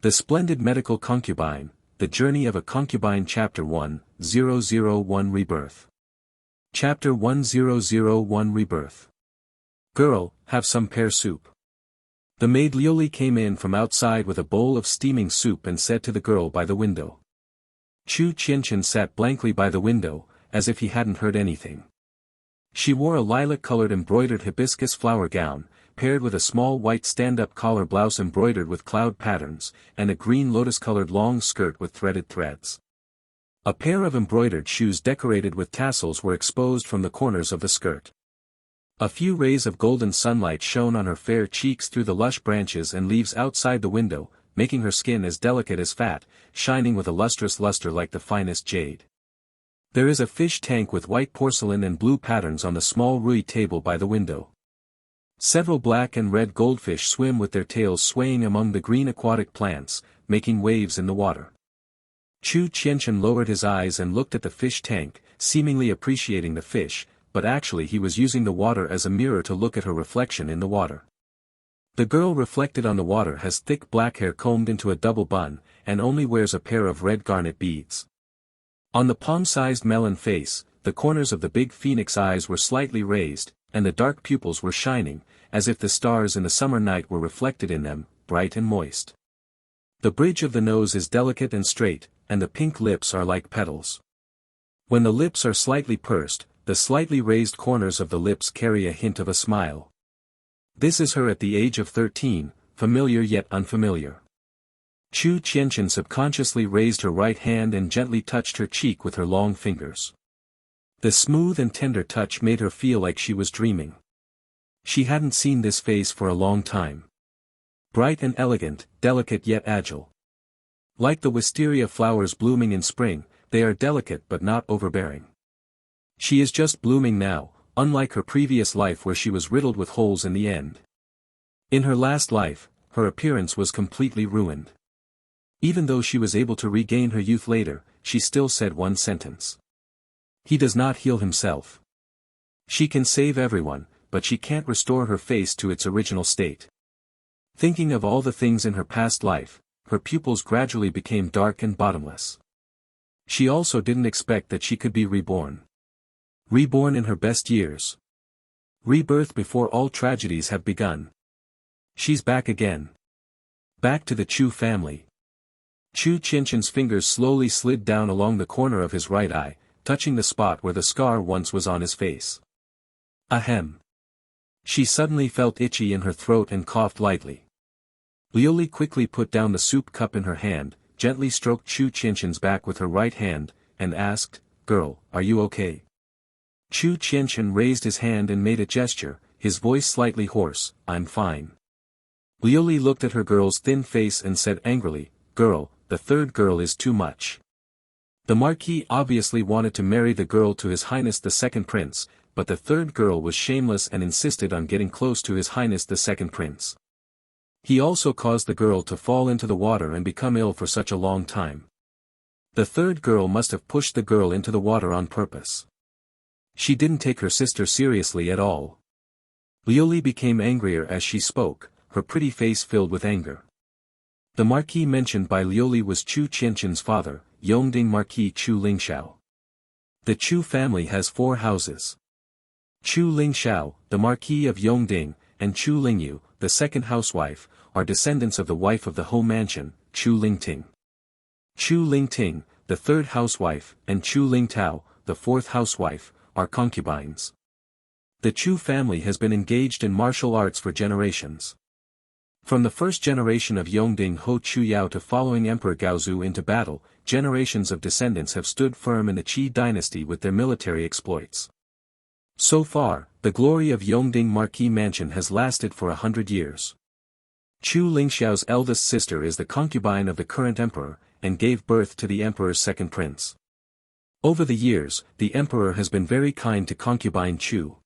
The Splendid Medical Concubine, The Journey of a Concubine Chapter 1001 Rebirth. Chapter 1001 Rebirth. Girl, have some pear soup. The maid Lioli came in from outside with a bowl of steaming soup and said to the girl by the window. Chu Qianqian sat blankly by the window, as if he hadn't heard anything. She wore a lilac-colored embroidered hibiscus flower gown, paired with a small white stand-up collar blouse embroidered with cloud patterns, and a green lotus-colored long skirt with threaded threads. A pair of embroidered shoes decorated with tassels were exposed from the corners of the skirt. A few rays of golden sunlight shone on her fair cheeks through the lush branches and leaves outside the window, making her skin as delicate as fat, shining with a lustrous luster like the finest jade. There is a fish tank with white porcelain and blue patterns on the small rui table by the window. Several black and red goldfish swim with their tails swaying among the green aquatic plants, making waves in the water. Chu Qianqian lowered his eyes and looked at the fish tank, seemingly appreciating the fish, but actually he was using the water as a mirror to look at her reflection in the water. The girl reflected on the water has thick black hair combed into a double bun, and only wears a pair of red garnet beads. On the palm-sized melon face, the corners of the big phoenix eyes were slightly raised, and the dark pupils were shining, as if the stars in the summer night were reflected in them, bright and moist. The bridge of the nose is delicate and straight, and the pink lips are like petals. When the lips are slightly pursed, the slightly raised corners of the lips carry a hint of a smile. This is her at the age of 13, familiar yet unfamiliar. Chu Qianqian subconsciously raised her right hand and gently touched her cheek with her long fingers. The smooth and tender touch made her feel like she was dreaming. She hadn't seen this face for a long time. Bright and elegant, delicate yet agile. Like the wisteria flowers blooming in spring, they are delicate but not overbearing. She is just blooming now, unlike her previous life where she was riddled with holes in the end. In her last life, her appearance was completely ruined. Even though she was able to regain her youth later, she still said one sentence. He does not heal himself. She can save everyone, but she can't restore her face to its original state. Thinking of all the things in her past life, her pupils gradually became dark and bottomless. She also didn't expect that she could be reborn. Reborn in her best years. Rebirth before all tragedies have begun. She's back again. Back to the Chu family. Chu Qianqian's fingers slowly slid down along the corner of his right eye, touching the spot where the scar once was on his face. Ahem. She suddenly felt itchy in her throat and coughed lightly. Lioli quickly put down the soup cup in her hand, gently stroked Chu Qianqian's back with her right hand, and asked, "Girl, are you okay?" Chu Qianqian raised his hand and made a gesture, his voice slightly hoarse, "I'm fine." Lioli looked at her girl's thin face and said angrily, "Girl, the third girl is too much." The Marquis obviously wanted to marry the girl to His Highness the Second Prince, but the third girl was shameless and insisted on getting close to His Highness the Second Prince. He also caused the girl to fall into the water and become ill for such a long time. The third girl must have pushed the girl into the water on purpose. She didn't take her sister seriously at all. Lioli became angrier as she spoke, her pretty face filled with anger. The Marquis mentioned by Lioli was Chu Qianqian's father, Yongding Marquis Chu Lingxiao. The Chu family has 4 houses. Chu Lingxiao, the Marquis of Yongding, and Chu Lingyu, the second housewife, are descendants of the wife of the home mansion, Chu Lingting. Chu Lingting, the third housewife, and Chu Lingtao, the fourth housewife, are concubines. The Chu family has been engaged in martial arts for generations. From the first generation of Yongding Ho Chu Yao to following Emperor Gaozu into battle, generations of descendants have stood firm in the Qi dynasty with their military exploits. So far, the glory of Yongding Marquis Mansion has lasted for 100 years. Chu Lingxiao's eldest sister is the concubine of the current emperor, and gave birth to the emperor's second prince. Over the years, the emperor has been very kind to concubine Chu.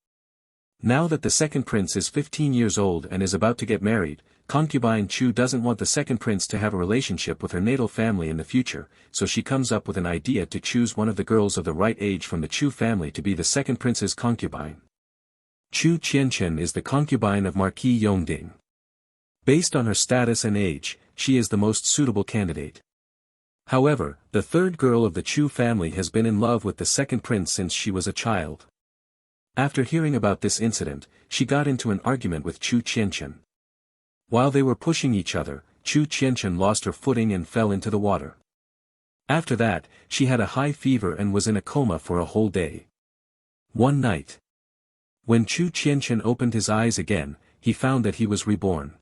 Now that the second prince is 15 years old and is about to get married, concubine Chu doesn't want the second prince to have a relationship with her natal family in the future, so she comes up with an idea to choose one of the girls of the right age from the Chu family to be the second prince's concubine. Chu Qianqian is the concubine of Marquis Yongding. Based on her status and age, she is the most suitable candidate. However, the third girl of the Chu family has been in love with the second prince since she was a child. After hearing about this incident, she got into an argument with Chu Qianqian. While they were pushing each other, Chu Qianqian lost her footing and fell into the water. After that, she had a high fever and was in a coma for a whole day. One night, when Chu Qianqian opened his eyes again, he found that he was reborn.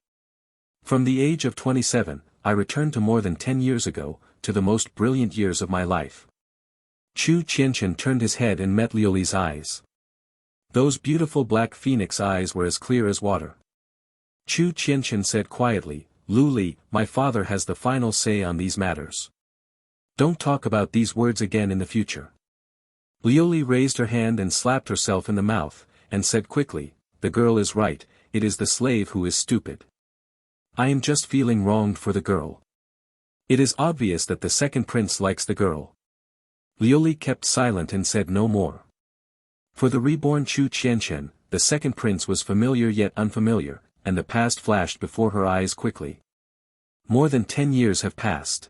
From the age of 27, I returned to more than 10 years ago, to the most brilliant years of my life. Chu Qianqian turned his head and met Liu Li's eyes. Those beautiful black phoenix eyes were as clear as water. Chu Qianqian said quietly, "Liu Li, my father has the final say on these matters. Don't talk about these words again in the future." Liu Li raised her hand and slapped herself in the mouth, and said quickly, "The girl is right, it is the slave who is stupid. I am just feeling wronged for the girl. It is obvious that the second prince likes the girl." Liu Li kept silent and said no more. For the reborn Chu Qianqian, the second prince was familiar yet unfamiliar, and the past flashed before her eyes quickly. More than 10 years have passed.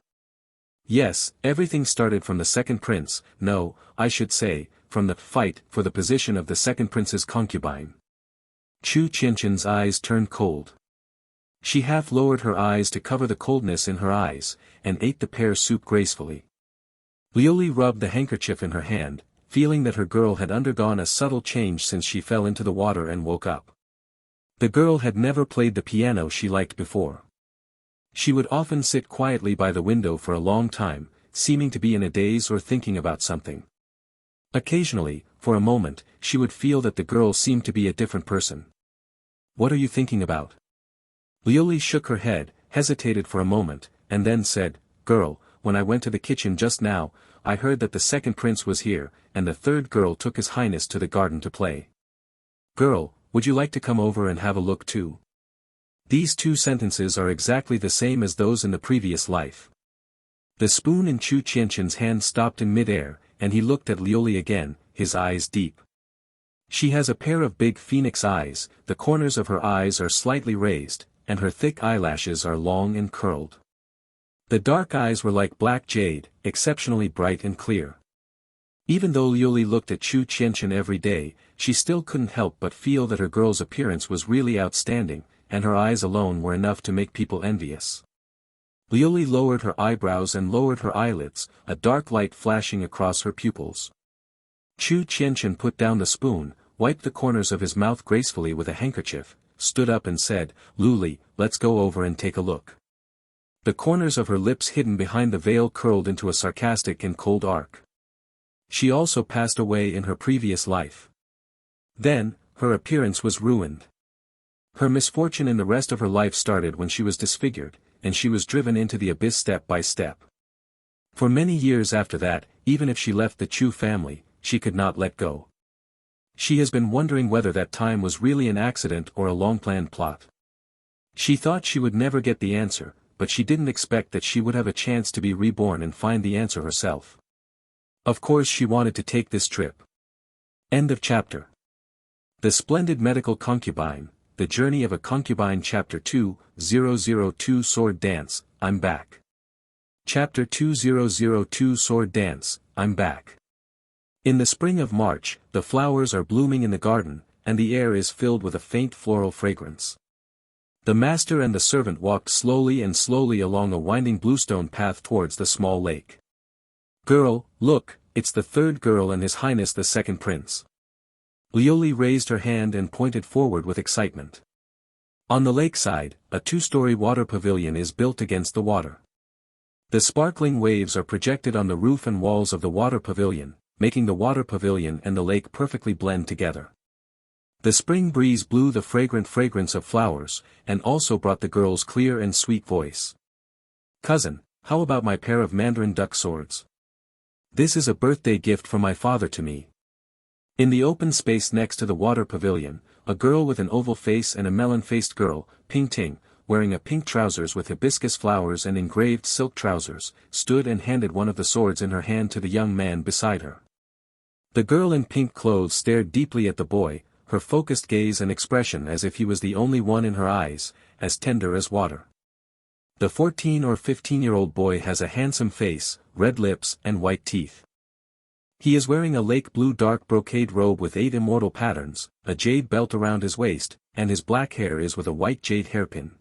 Yes, everything started from the second prince, no, I should say, from the fight for the position of the second prince's concubine. Chu Qianqian's eyes turned cold. She half lowered her eyes to cover the coldness in her eyes, and ate the pear soup gracefully. Liu Li rubbed the handkerchief in her hand, feeling that her girl had undergone a subtle change since she fell into the water and woke up. The girl had never played the piano she liked before. She would often sit quietly by the window for a long time, seeming to be in a daze or thinking about something. Occasionally, for a moment, she would feel that the girl seemed to be a different person. "What are you thinking about?" Liu Li shook her head, hesitated for a moment, and then said, "Girl, when I went to the kitchen just now, I heard that the second prince was here, and the third girl took his highness to the garden to play. Girl, would you like to come over and have a look too?" These two sentences are exactly the same as those in the previous life. The spoon in Chu Qianqian's hand stopped in mid-air, and he looked at Liu Li again, his eyes deep. She has a pair of big phoenix eyes, the corners of her eyes are slightly raised, and her thick eyelashes are long and curled. The dark eyes were like black jade, exceptionally bright and clear. Even though Liu Li looked at Chu Qianqian every day, she still couldn't help but feel that her girl's appearance was really outstanding, and her eyes alone were enough to make people envious. Liu Li lowered her eyebrows and lowered her eyelids, a dark light flashing across her pupils. Chu Qianqian put down the spoon, wiped the corners of his mouth gracefully with a handkerchief, stood up and said, "Liu Li, let's go over and take a look." The corners of her lips hidden behind the veil curled into a sarcastic and cold arc. She also passed away in her previous life. Then, her appearance was ruined. Her misfortune in the rest of her life started when she was disfigured, and she was driven into the abyss step by step. For many years after that, even if she left the Chu family, she could not let go. She has been wondering whether that time was really an accident or a long-planned plot. She thought she would never get the answer, but she didn't expect that she would have a chance to be reborn and find the answer herself. Of course she wanted to take this trip. End of chapter. The Splendid Medical Concubine, The Journey of a Concubine Chapter 2002 Sword Dance, I'm Back. Chapter 2002 Sword Dance, I'm Back. In the spring of March, the flowers are blooming in the garden, and the air is filled with a faint floral fragrance. The master and the servant walked slowly along a winding bluestone path towards the small lake. "Girl, look, it's the third girl and His Highness the second prince." Liu Li raised her hand and pointed forward with excitement. On the lakeside, a two-story water pavilion is built against the water. The sparkling waves are projected on the roof and walls of the water pavilion, making the water pavilion and the lake perfectly blend together. The spring breeze blew the fragrant fragrance of flowers, and also brought the girl's clear and sweet voice. "Cousin, how about my pair of mandarin duck swords? This is a birthday gift from my father to me." In the open space next to the water pavilion, a girl with an oval face and a melon-faced girl, Ping Ting, wearing a pink trousers with hibiscus flowers and engraved silk trousers, stood and handed one of the swords in her hand to the young man beside her. The girl in pink clothes stared deeply at the boy, her focused gaze and expression as if he was the only one in her eyes, as tender as water. The 14 or 15-year-old boy has a handsome face, red lips and white teeth. He is wearing a lake blue dark brocade robe with 8 immortal patterns, a jade belt around his waist, and his black hair is with a white jade hairpin.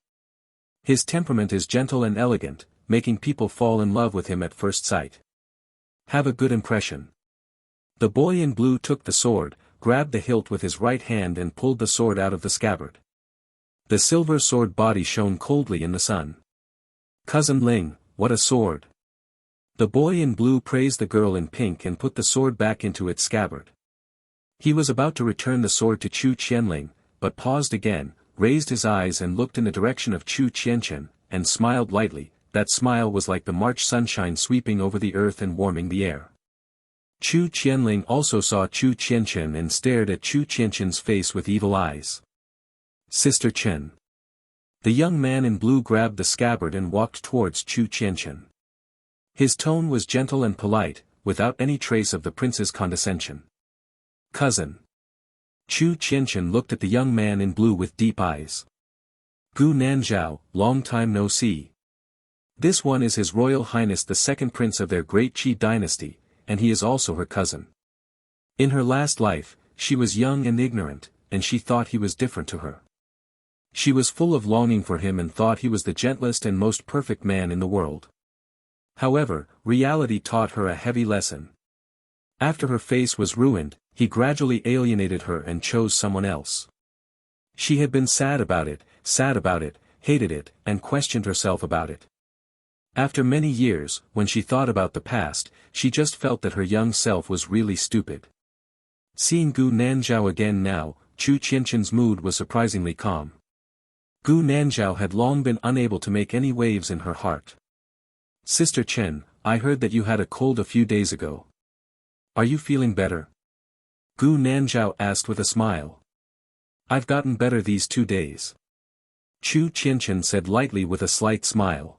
His temperament is gentle and elegant, making people fall in love with him at first sight. Have a good impression. The boy in blue took the sword, grabbed the hilt with his right hand and pulled the sword out of the scabbard. The silver sword body shone coldly in the sun. Cousin Ling, what a sword! The boy in blue praised the girl in pink and put the sword back into its scabbard. He was about to return the sword to Chu Qianling, but paused again, raised his eyes and looked in the direction of Chu Qianchen, and smiled lightly. That smile was like the March sunshine sweeping over the earth and warming the air. Chu Qianling also saw Chu Qianchen and stared at Chu Qianchen's face with evil eyes. Sister Chen. The young man in blue grabbed the scabbard and walked towards Chu Qianchen. His tone was gentle and polite, without any trace of the prince's condescension. Cousin. Chu Qianchen looked at the young man in blue with deep eyes. Gu Nanzhao, long time no see. This one is His Royal Highness the second prince of their great Qi dynasty, and he is also her cousin. In her last life, she was young and ignorant, and she thought he was different to her. She was full of longing for him and thought he was the gentlest and most perfect man in the world. However, reality taught her a heavy lesson. After her face was ruined, he gradually alienated her and chose someone else. She had been sad about it, hated it, and questioned herself about it. After many years, when she thought about the past, she just felt that her young self was really stupid. Seeing Gu Nanzhao again now, Chu Qianchen's mood was surprisingly calm. Gu Nanzhao had long been unable to make any waves in her heart. Sister Chen, I heard that you had a cold a few days ago. Are you feeling better? Gu Nanzhao asked with a smile. I've gotten better these 2 days. Chu Qianchen said lightly with a slight smile.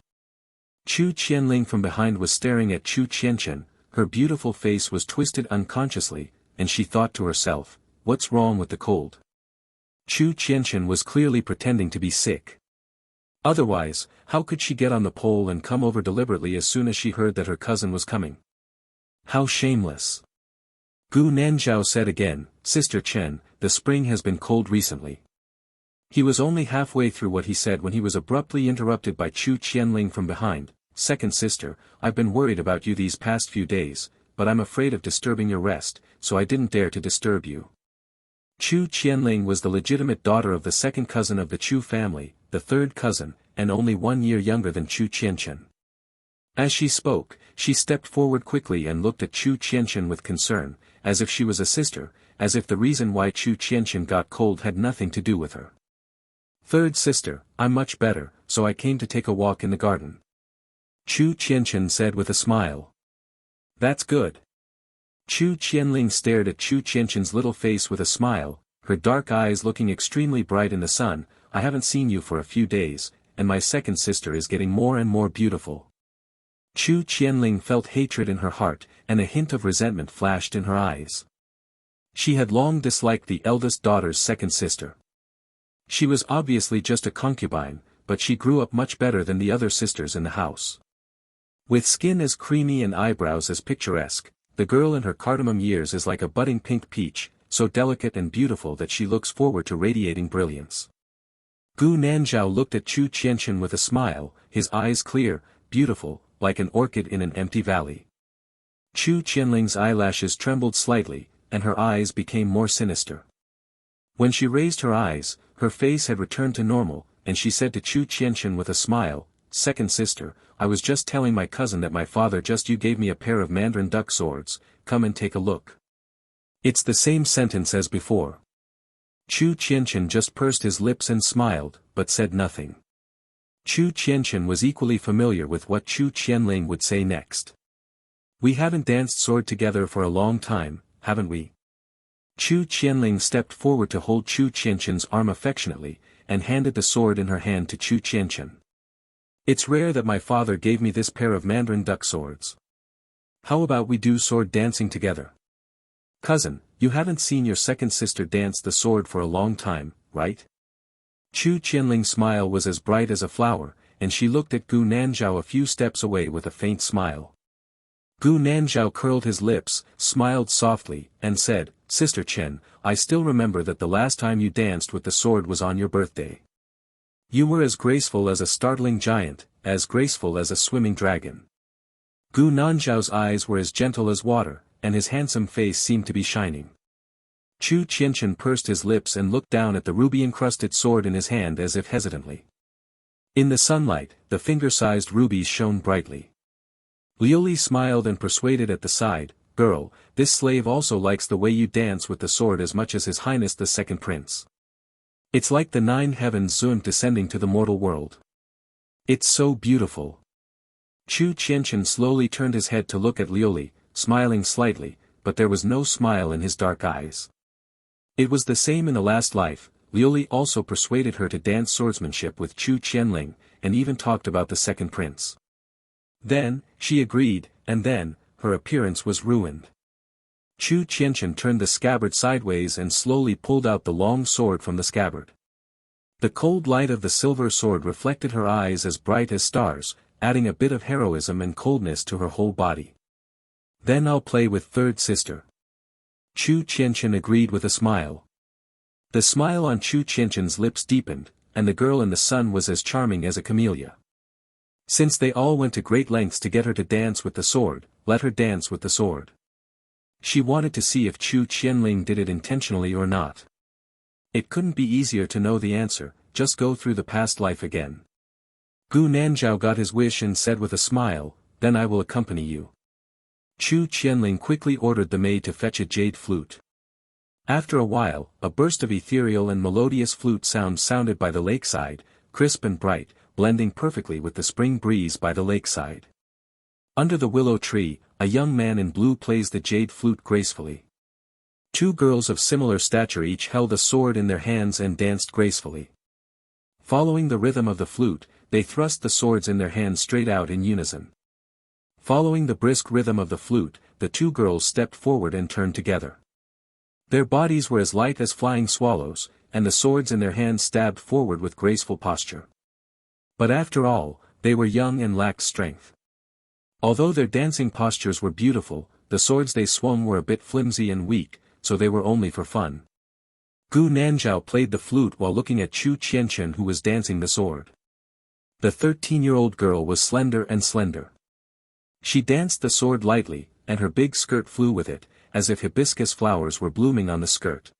Chu Qianling from behind was staring at Chu Qianchen, her beautiful face was twisted unconsciously, and she thought to herself, what's wrong with the cold? Chu Qianchen was clearly pretending to be sick. Otherwise, how could she get on the pole and come over deliberately as soon as she heard that her cousin was coming? How shameless! Gu Nanzhao said again, Sister Chen, the spring has been cold recently. He was only halfway through what he said when he was abruptly interrupted by Chu Qianling from behind. Second sister, I've been worried about you these past few days, but I'm afraid of disturbing your rest, so I didn't dare to disturb you. Chu Qianling was the legitimate daughter of the second cousin of the Chu family, the third cousin, and only 1 year younger than Chu Qianchen. As she spoke, she stepped forward quickly and looked at Chu Qianchen with concern, as if she was a sister, as if the reason why Chu Qianchen got cold had nothing to do with her. Third sister, I'm much better, so I came to take a walk in the garden. Chu Qianchen said with a smile. That's good. Chu Qianling stared at Chu Qianchen's little face with a smile, her dark eyes looking extremely bright in the sun. I haven't seen you for a few days, and my second sister is getting more and more beautiful. Chu Qianling felt hatred in her heart, and a hint of resentment flashed in her eyes. She had long disliked the eldest daughter's second sister. She was obviously just a concubine, but she grew up much better than the other sisters in the house. With skin as creamy and eyebrows as picturesque, the girl in her cardamom years is like a budding pink peach, so delicate and beautiful that she looks forward to radiating brilliance. Gu Nanzhao looked at Chu Qianchen with a smile, his eyes clear, beautiful, like an orchid in an empty valley. Chu Qianling's eyelashes trembled slightly, and her eyes became more sinister. When she raised her eyes, her face had returned to normal, and she said to Chu Qianchen with a smile, Second sister, I was just telling my cousin that my father just gave me a pair of Mandarin duck swords, come and take a look. It's the same sentence as before. Chu Qianchen just pursed his lips and smiled, but said nothing. Chu Qianchen was equally familiar with what Chu Qianling would say next. We haven't danced sword together for a long time, haven't we? Chu Qianling stepped forward to hold Chu Qianchen's arm affectionately, and handed the sword in her hand to Chu Qianchen. It's rare that my father gave me this pair of Mandarin duck swords. How about we do sword dancing together? Cousin, you haven't seen your second sister dance the sword for a long time, right? Chu Qianling's smile was as bright as a flower, and she looked at Gu Nanzhao a few steps away with a faint smile. Gu Nanzhao curled his lips, smiled softly, and said, "Sister Chen, I still remember that the last time you danced with the sword was on your birthday. You were as graceful as a startling giant, as graceful as a swimming dragon." Gu Nanzhao's eyes were as gentle as water, and his handsome face seemed to be shining. Chu Qianchen pursed his lips and looked down at the ruby-encrusted sword in his hand as if hesitantly. In the sunlight, the finger-sized rubies shone brightly. Liu Li smiled and persuaded at the side, "Girl, this slave also likes the way you dance with the sword as much as His Highness the Second Prince. It's like the 9 heavens Zun descending to the mortal world. It's so beautiful." Chu Qianchen slowly turned his head to look at Liu Li, smiling slightly, but there was no smile in his dark eyes. It was the same in the last life. Liu Li also persuaded her to dance swordsmanship with Chu Qianling, and even talked about the second prince. Then, she agreed, and then, her appearance was ruined. Chu Qianchen turned the scabbard sideways and slowly pulled out the long sword from the scabbard. The cold light of the silver sword reflected her eyes as bright as stars, adding a bit of heroism and coldness to her whole body. "Then I'll play with third sister." Chu Qianchen agreed with a smile. The smile on Chu Qianchen's lips deepened, and the girl in the sun was as charming as a camellia. Since they all went to great lengths to get her to dance with the sword, let her dance with the sword. She wanted to see if Chu Qianling did it intentionally or not. It couldn't be easier to know the answer, just go through the past life again. Gu Nanzhao got his wish and said with a smile, "Then I will accompany you." Chu Qianling quickly ordered the maid to fetch a jade flute. After a while, a burst of ethereal and melodious flute sounds sounded by the lakeside, crisp and bright, blending perfectly with the spring breeze by the lakeside. Under the willow tree, a young man in blue plays the jade flute gracefully. 2 girls of similar stature each held a sword in their hands and danced gracefully. Following the rhythm of the flute, they thrust the swords in their hands straight out in unison. Following the brisk rhythm of the flute, the 2 girls stepped forward and turned together. Their bodies were as light as flying swallows, and the swords in their hands stabbed forward with graceful posture. But after all, they were young and lacked strength. Although their dancing postures were beautiful, the swords they swung were a bit flimsy and weak, so they were only for fun. Gu Nanzhao played the flute while looking at Chu Qianchen who was dancing the sword. The 13-year-old girl was slender and slender. She danced the sword lightly, and her big skirt flew with it, as if hibiscus flowers were blooming on the skirt.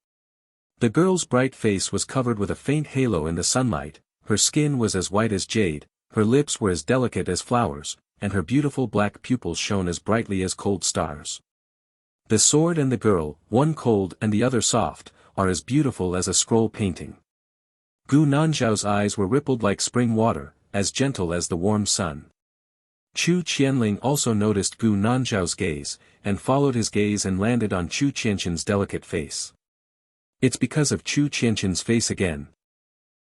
The girl's bright face was covered with a faint halo in the sunlight, her skin was as white as jade, her lips were as delicate as flowers, and her beautiful black pupils shone as brightly as cold stars. The sword and the girl, one cold and the other soft, are as beautiful as a scroll painting. Gu Nanzhao's eyes were rippled like spring water, as gentle as the warm sun. Chu Qianling also noticed Gu Nanzhao's gaze, and followed his gaze and landed on Chu Qianchen's delicate face. It's because of Chu Qianchen's face again.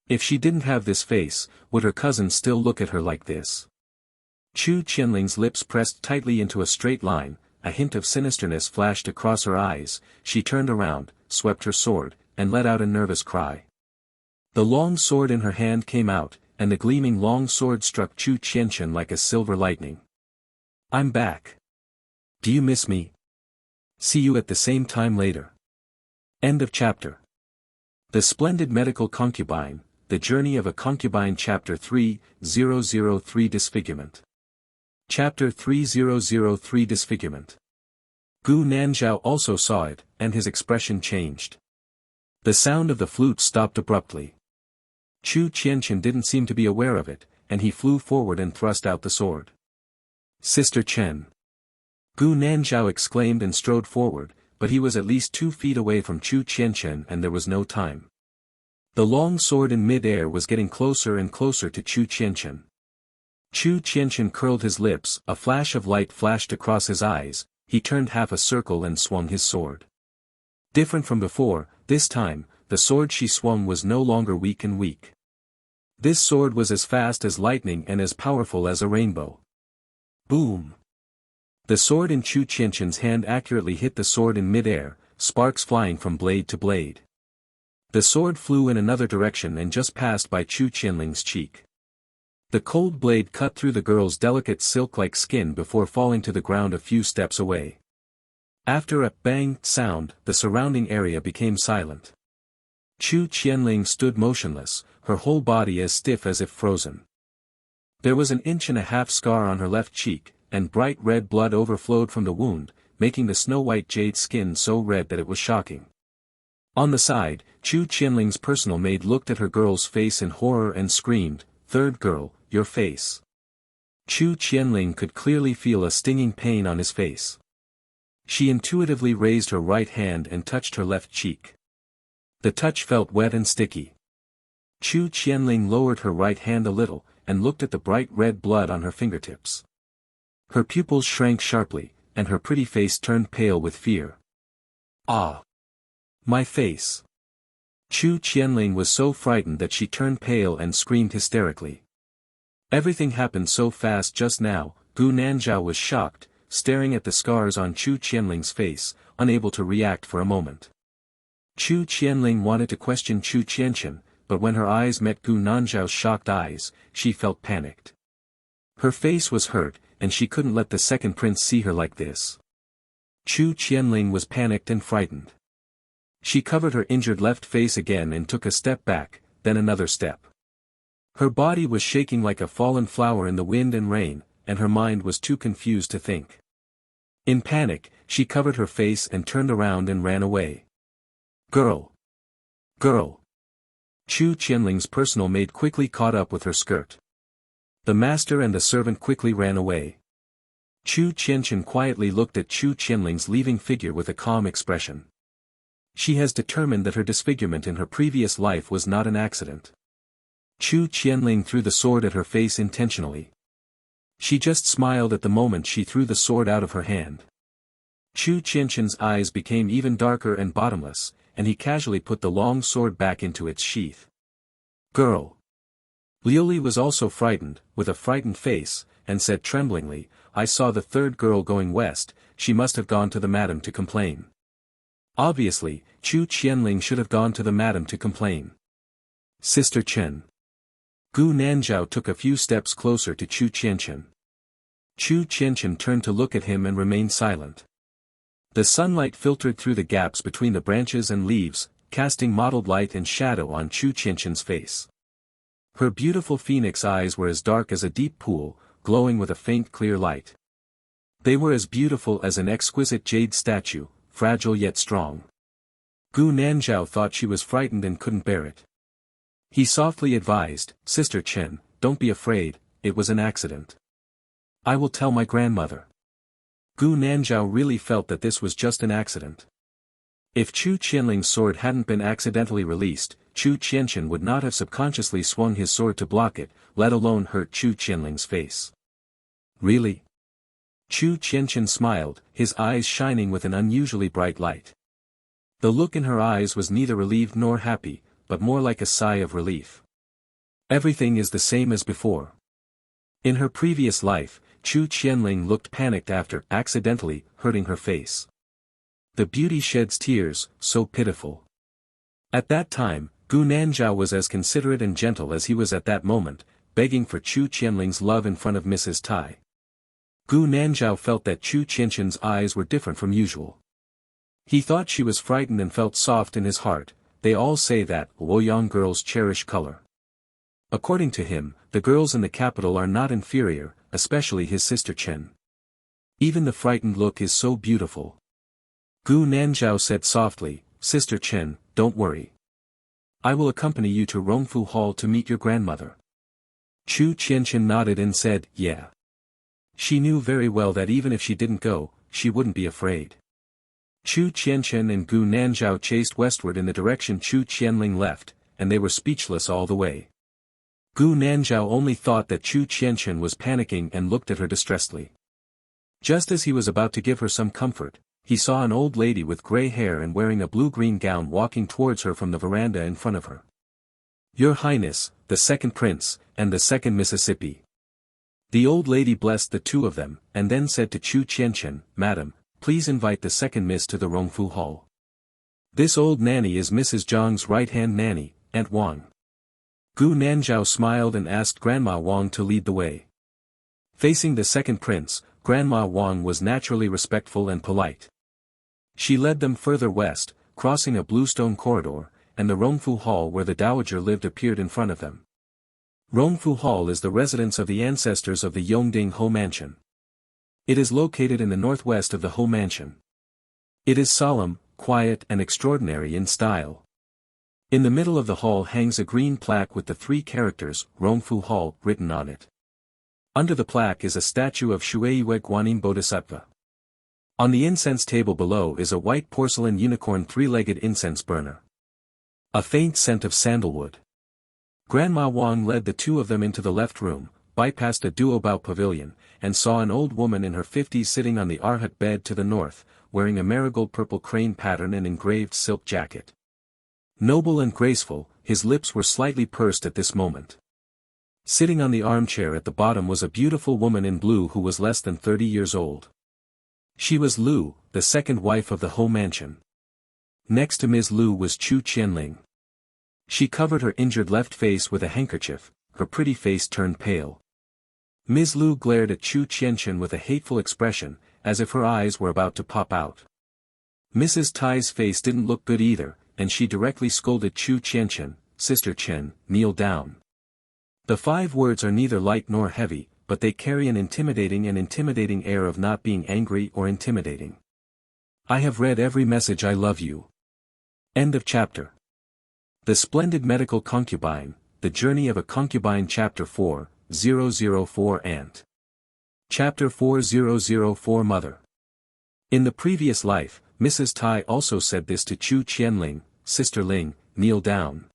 If she didn't have this face, would her cousin still look at her like this? Chu Qianling's lips pressed tightly into a straight line, a hint of sinisterness flashed across her eyes, she turned around, swept her sword, and let out a nervous cry. The long sword in her hand came out, and the gleaming long sword struck Chu Qianchen like a silver lightning. "I'm back. Do you miss me? See you at the same time later." End of chapter. The Splendid Medical Concubine, The Journey of a Concubine Chapter 3003 Disfigurement. Chapter 3003 Disfigurement. Gu Nanzhao also saw it, and his expression changed. The sound of the flute stopped abruptly. Chu Qianchen didn't seem to be aware of it, and he flew forward and thrust out the sword. "Sister Chen!" Gu Nanzhao exclaimed and strode forward, but he was at least 2 feet away from Chu Qianchen and there was no time. The long sword in mid-air was getting closer and closer to Chu Qianchen. Chu Qianchen curled his lips, a flash of light flashed across his eyes, he turned half a circle and swung his sword. Different from before, this time, the sword she swung was no longer weak and weak. This sword was as fast as lightning and as powerful as a rainbow. Boom! The sword in Chu Qianchen's hand accurately hit the sword in mid-air, sparks flying from blade to blade. The sword flew in another direction and just passed by Chu Qianling's cheek. The cold blade cut through the girl's delicate silk-like skin before falling to the ground a few steps away. After a bang sound, the surrounding area became silent. Chu Qianling stood motionless, her whole body as stiff as if frozen. There was an 1.5-inch scar on her left cheek, and bright red blood overflowed from the wound, making the snow-white jade skin so red that it was shocking. On the side, Chu Qianling's personal maid looked at her girl's face in horror and screamed, "Third girl, your face." Chu Qianling could clearly feel a stinging pain on his face. She intuitively raised her right hand and touched her left cheek. The touch felt wet and sticky. Chu Qianling lowered her right hand a little, and looked at the bright red blood on her fingertips. Her pupils shrank sharply, and her pretty face turned pale with fear. "Ah! My face!" Chu Qianling was so frightened that she turned pale and screamed hysterically. Everything happened so fast just now. Gu Nanzhao was shocked, staring at the scars on Chu Qianling's face, unable to react for a moment. Chu Qianling wanted to question Chu Qianchen, but when her eyes met Gu Nanzhao's shocked eyes, she felt panicked. Her face was hurt, and she couldn't let the second prince see her like this. Chu Qianling was panicked and frightened. She covered her injured left face again and took a step back, then another step. Her body was shaking like a fallen flower in the wind and rain, and her mind was too confused to think. In panic, she covered her face and turned around and ran away. "Girl! Girl!" Chu Qianling's personal maid quickly caught up with her skirt. The master and the servant quickly ran away. Chu Qianchen quietly looked at Chu Qianling's leaving figure with a calm expression. She has determined that her disfigurement in her previous life was not an accident. Chu Qianling threw the sword at her face intentionally. She just smiled at the moment she threw the sword out of her hand. Chu Qianchen's eyes became even darker and bottomless, and he casually put the long sword back into its sheath. "Girl!" Liuli was also frightened, with a frightened face, and said tremblingly, "I saw the third girl going west. She must have gone to the madam to complain." Obviously, Chu Qianling should have gone to the madam to complain. "Sister Chen." Gu Nanzhao took a few steps closer to Chu Qianchen. Chu Qianchen turned to look at him and remained silent. The sunlight filtered through the gaps between the branches and leaves, casting mottled light and shadow on Chu Qianchen's face. Her beautiful phoenix eyes were as dark as a deep pool, glowing with a faint clear light. They were as beautiful as an exquisite jade statue, fragile yet strong. Gu Nanzhao thought she was frightened and couldn't bear it. He softly advised, "Sister Chen, don't be afraid, it was an accident. I will tell my grandmother." Gu Nanzhao really felt that this was just an accident. If Chu Qianling's sword hadn't been accidentally released, Chu Qianchen would not have subconsciously swung his sword to block it, let alone hurt Chu Qianling's face. "Really?" Chu Qianchen smiled, his eyes shining with an unusually bright light. The look in her eyes was neither relieved nor happy, but more like a sigh of relief. "Everything is the same as before." In her previous life, Chu Qianling looked panicked after accidentally hurting her face. The beauty sheds tears, so pitiful. At that time, Gu Nanzhao was as considerate and gentle as he was at that moment, begging for Chu Qianling's love in front of Mrs. Tai. Gu Nanzhao felt that Chu Qianchen's eyes were different from usual. He thought she was frightened and felt soft in his heart. They all say that Luoyang girls cherish color. According to him, the girls in the capital are not inferior, especially his sister Chen. Even the frightened look is so beautiful. Gu Nanzhao said softly, "Sister Chen, don't worry. I will accompany you to Rongfu Hall to meet your grandmother." Chu Qianchen nodded and said, "Yeah." She knew very well that even if she didn't go, she wouldn't be afraid. Chu Qianchen and Gu Nanzhao chased westward in the direction Chu Qianling left, and they were speechless all the way. Gu Nanzhao only thought that Chu Qianchen was panicking and looked at her distressedly. Just as he was about to give her some comfort, he saw an old lady with gray hair and wearing a blue-green gown walking towards her from the veranda in front of her. "Your Highness, the second prince, and the second Mississippi." The old lady blessed the two of them, and then said to Chu Qianchen, "Madam, please invite the second miss to the Rongfu Hall. This old nanny is Mrs. Zhang's right-hand nanny, Aunt Wang." Gu Nanzhao smiled and asked Grandma Wang to lead the way. Facing the second prince, Grandma Wang was naturally respectful and polite. She led them further west, crossing a bluestone corridor, and the Rongfu Hall where the dowager lived appeared in front of them. Rongfu Hall is the residence of the ancestors of the Yongding Ho Mansion. It is located in the northwest of the Ho Mansion. It is solemn, quiet and extraordinary in style. In the middle of the hall hangs a green plaque with the 3 characters, Rongfu Hall, written on it. Under the plaque is a statue of Shueiyue Guanyin Bodhisattva. On the incense table below is a white porcelain unicorn 3-legged incense burner. A faint scent of sandalwood. Grandma Wang led the 2 of them into the left room, bypassed a duobao pavilion, and saw an old woman in her 50s sitting on the arhat bed to the north, wearing a marigold purple crane pattern and engraved silk jacket. Noble and graceful, his lips were slightly pursed at this moment. Sitting on the armchair at the bottom was a beautiful woman in blue who was less than 30 years old. She was Lu, the second wife of the Ho Mansion. Next to Ms. Lu was Chu Qianling. She covered her injured left face with a handkerchief, her pretty face turned pale. Ms. Lu glared at Chu Qianchen with a hateful expression, as if her eyes were about to pop out. Mrs. Tai's face didn't look good either, and she directly scolded Chu Qianchen, "Sister Chen, kneel down." The 5 words are neither light nor heavy, but they carry an intimidating air of not being angry or intimidating. I have read every message, I love you. End of chapter. The Splendid Medical Concubine, The Journey of a Concubine Chapter 4004 Aunt. Chapter 4004 Mother. In the previous life, Mrs. Tai also said this to Chu Qianling, "Sister Ling, kneel down."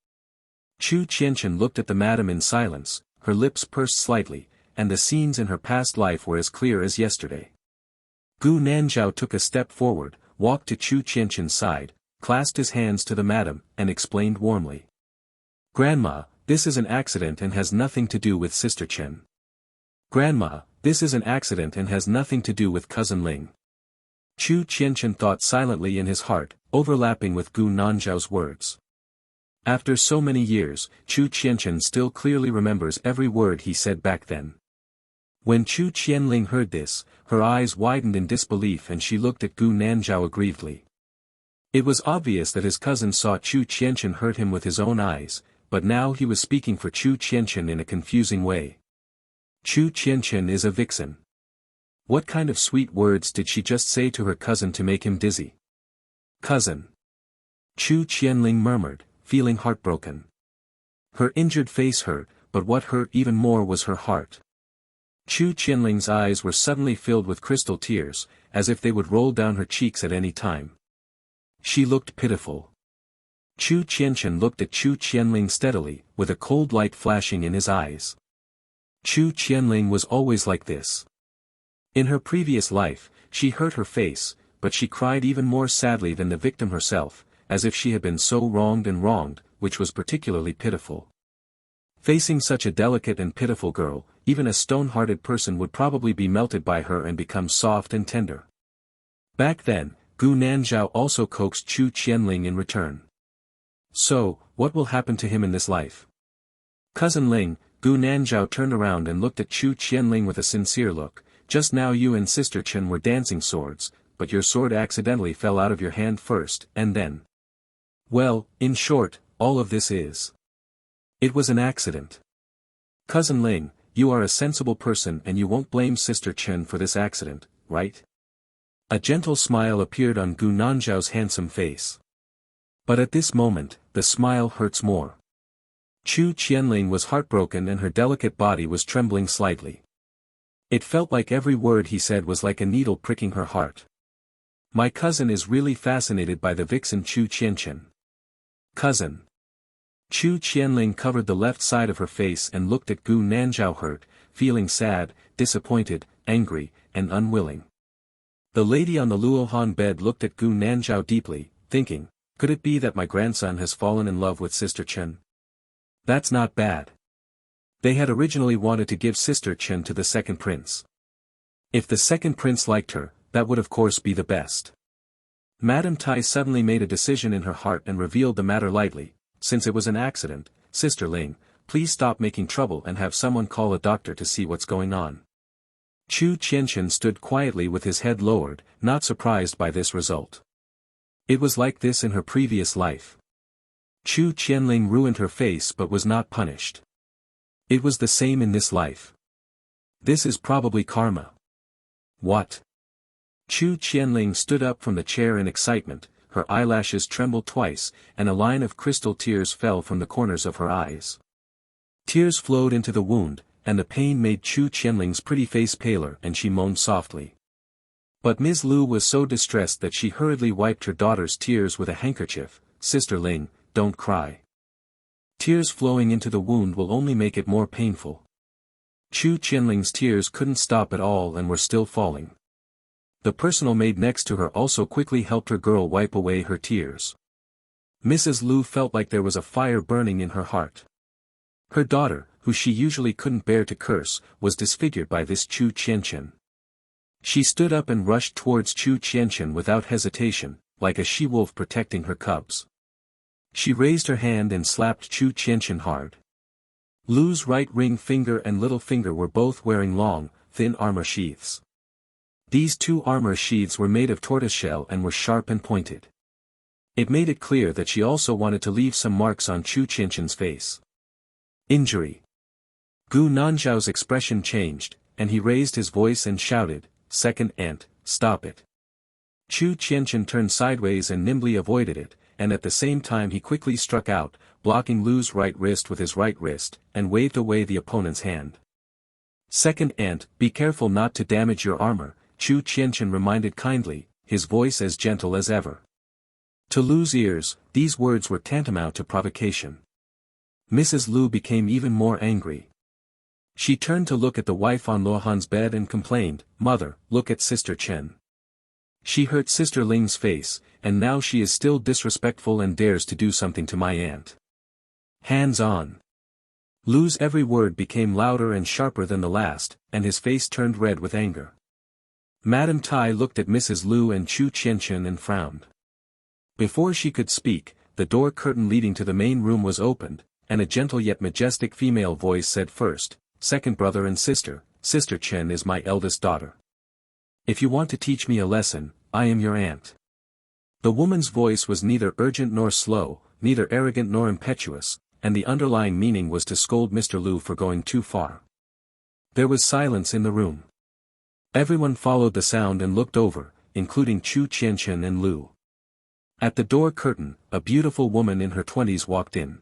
Chu Qianchen looked at the madam in silence, her lips pursed slightly, and the scenes in her past life were as clear as yesterday. Gu Nanzhao took a step forward, walked to Chu Qianchen's side, clasped his hands to the madam, and explained warmly. "Grandma, this is an accident and has nothing to do with Sister Chen. Grandma, this is an accident and has nothing to do with Cousin Ling." Chu Qianchen thought silently in his heart, overlapping with Gu Nanzhao's words. After so many years, Chu Qianchen still clearly remembers every word he said back then. When Chu Qianling heard this, her eyes widened in disbelief and she looked at Gu Nanzhao aggrievedly. It was obvious that his cousin saw Chu Qianchen hurt him with his own eyes, but now he was speaking for Chu Qianchen in a confusing way. Chu Qianchen is a vixen. What kind of sweet words did she just say to her cousin to make him dizzy? Cousin. Chu Qianling murmured, feeling heartbroken. Her injured face hurt, but what hurt even more was her heart. Chu Qianling's eyes were suddenly filled with crystal tears, as if they would roll down her cheeks at any time. She looked pitiful. Chu Qianchen looked at Chu Qianling steadily, with a cold light flashing in his eyes. Chu Qianling was always like this. In her previous life, she hurt her face, but she cried even more sadly than the victim herself, as if she had been so wronged, which was particularly pitiful. Facing such a delicate and pitiful girl, even a stone-hearted person would probably be melted by her and become soft and tender. Back then, Gu Nanzhao also coaxed Chu Qianling in return. So, what will happen to him in this life? Cousin Ling, Gu Nanzhao turned around and looked at Chu Qianling with a sincere look. Just now you and Sister Chen were dancing swords, but your sword accidentally fell out of your hand first, and then. Well, in short, all of this is. It was an accident. Cousin Ling, you are a sensible person and you won't blame Sister Chen for this accident, right? A gentle smile appeared on Gu Nanzhao's handsome face. But at this moment, the smile hurts more. Chu Qianling was heartbroken and her delicate body was trembling slightly. It felt like every word he said was like a needle pricking her heart. My cousin is really fascinated by the vixen Chu Qianchen. Cousin. Chu Qianling covered the left side of her face and looked at Gu Nanzhao hurt, feeling sad, disappointed, angry, and unwilling. The lady on the Luohan bed looked at Gu Nanzhao deeply, thinking, could it be that my grandson has fallen in love with Sister Chen? That's not bad. They had originally wanted to give Sister Chen to the second prince. If the second prince liked her, that would of course be the best. Madame Tai suddenly made a decision in her heart and revealed the matter lightly, since it was an accident, Sister Ling, please stop making trouble and have someone call a doctor to see what's going on. Chu Qianqian stood quietly with his head lowered, not surprised by this result. It was like this in her previous life. Chu Qianling ruined her face but was not punished. It was the same in this life. This is probably karma. What? Chu Qianling stood up from the chair in excitement, her eyelashes trembled twice, and a line of crystal tears fell from the corners of her eyes. Tears flowed into the wound, and the pain made Chu Qianling's pretty face paler and she moaned softly. But Ms. Lu was so distressed that she hurriedly wiped her daughter's tears with a handkerchief. Sister Ling, don't cry. Tears flowing into the wound will only make it more painful. Chu Qianling's tears couldn't stop at all and were still falling. The personal maid next to her also quickly helped her girl wipe away her tears. Mrs. Lu felt like there was a fire burning in her heart. Her daughter, who she usually couldn't bear to curse, was disfigured by this Chu Qianqian. She stood up and rushed towards Chu Qianqian without hesitation, like a she-wolf protecting her cubs. She raised her hand and slapped Chu Qianqian hard. Lu's right ring finger and little finger were both wearing long, thin armor sheaths. These two armor sheaths were made of tortoiseshell and were sharp and pointed. It made it clear that she also wanted to leave some marks on Chu Qianqian's face. Injury. Gu Nanzhao's expression changed, and he raised his voice and shouted, "Second ant, stop it." Chu Qianqian turned sideways and nimbly avoided it, and at the same time he quickly struck out, blocking Lu's right wrist with his right wrist, and waved away the opponent's hand. "Second ant, be careful not to damage your armor," Chu Qianqian reminded kindly, his voice as gentle as ever. To Lu's ears, these words were tantamount to provocation. Mrs. Lu became even more angry. She turned to look at the wife on Luohan's bed and complained, "Mother, look at Sister Chen. She hurt Sister Ling's face, and now she is still disrespectful and dares to do something to my aunt. Hands on." Lu's every word became louder and sharper than the last, and his face turned red with anger. Madame Tai looked at Mrs. Lu and Chu Qianqian and frowned. Before she could speak, the door curtain leading to the main room was opened, and a gentle yet majestic female voice said, "First, second brother and sister, Sister Chen is my eldest daughter. If you want to teach me a lesson, I am your aunt." The woman's voice was neither urgent nor slow, neither arrogant nor impetuous, and the underlying meaning was to scold Mr. Lu for going too far. There was silence in the room. Everyone followed the sound and looked over, including Chu Qianqian and Lu. At the door curtain, a beautiful woman in her 20s walked in.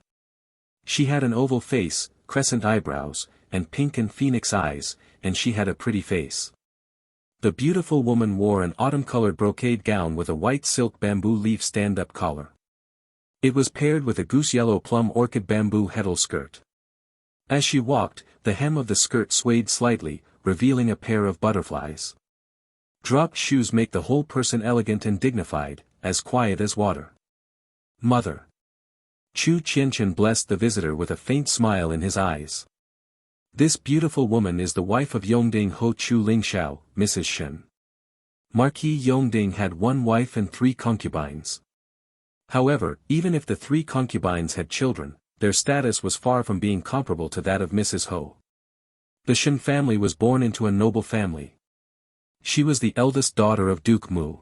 She had an oval face, crescent eyebrows, and pink and phoenix eyes, and she had a pretty face. The beautiful woman wore an autumn-colored brocade gown with a white silk bamboo leaf stand-up collar. It was paired with a goose-yellow plum orchid bamboo heddle skirt. As she walked, the hem of the skirt swayed slightly, revealing a pair of butterflies. Dropped shoes make the whole person elegant and dignified, as quiet as water. "Mother." Chu Qianqian blessed the visitor with a faint smile in his eyes. "This beautiful woman is the wife of Yongding Ho Chu Lingxiao, Mrs. Shen." Marquis Yongding had one wife and 3 concubines. However, even if the 3 concubines had children, their status was far from being comparable to that of Mrs. Ho. The Shen family was born into a noble family. She was the eldest daughter of Duke Mu.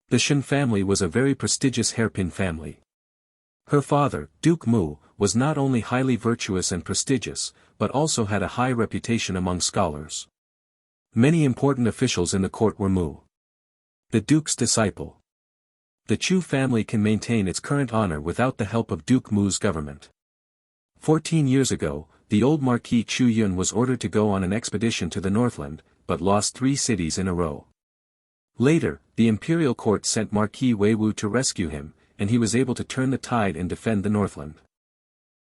The Shen family was a very prestigious hairpin family. Her father, Duke Mu, was not only highly virtuous and prestigious, but also had a high reputation among scholars. Many important officials in the court were Mu, the Duke's disciple. The Chu family can maintain its current honor without the help of Duke Mu's government. 14 years ago, the old Marquis Chu Yun was ordered to go on an expedition to the Northland, but lost 3 cities in a row. Later, the imperial court sent Marquis Weiwu to rescue him, and he was able to turn the tide and defend the Northland.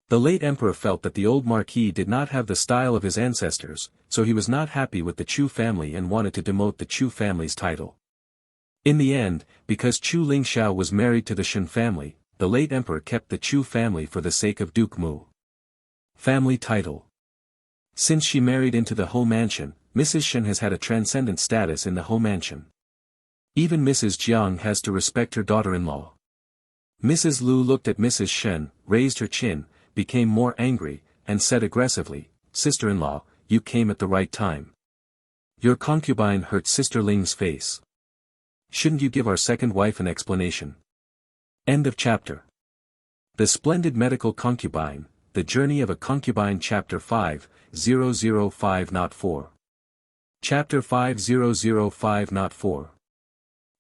The late emperor felt that the old marquis did not have the style of his ancestors, so he was not happy with the Chu family and wanted to demote the Chu family's title. In the end, because Chu Lingxiao was married to the Shen family, the late emperor kept the Chu family for the sake of Duke Mu. Family title. Since she married into the Ho mansion, Mrs. Shen has had a transcendent status in the Ho mansion. Even Mrs. Jiang has to respect her daughter-in-law. Mrs. Lu looked at Mrs. Shen, raised her chin, became more angry, and said aggressively, "Sister-in-law, you came at the right time. Your concubine hurt Sister Ling's face. Shouldn't you give our second wife an explanation?" End of chapter. The Splendid Medical Concubine, The Journey of a Concubine Chapter 5005 Not 4. Chapter 5005 Not 4.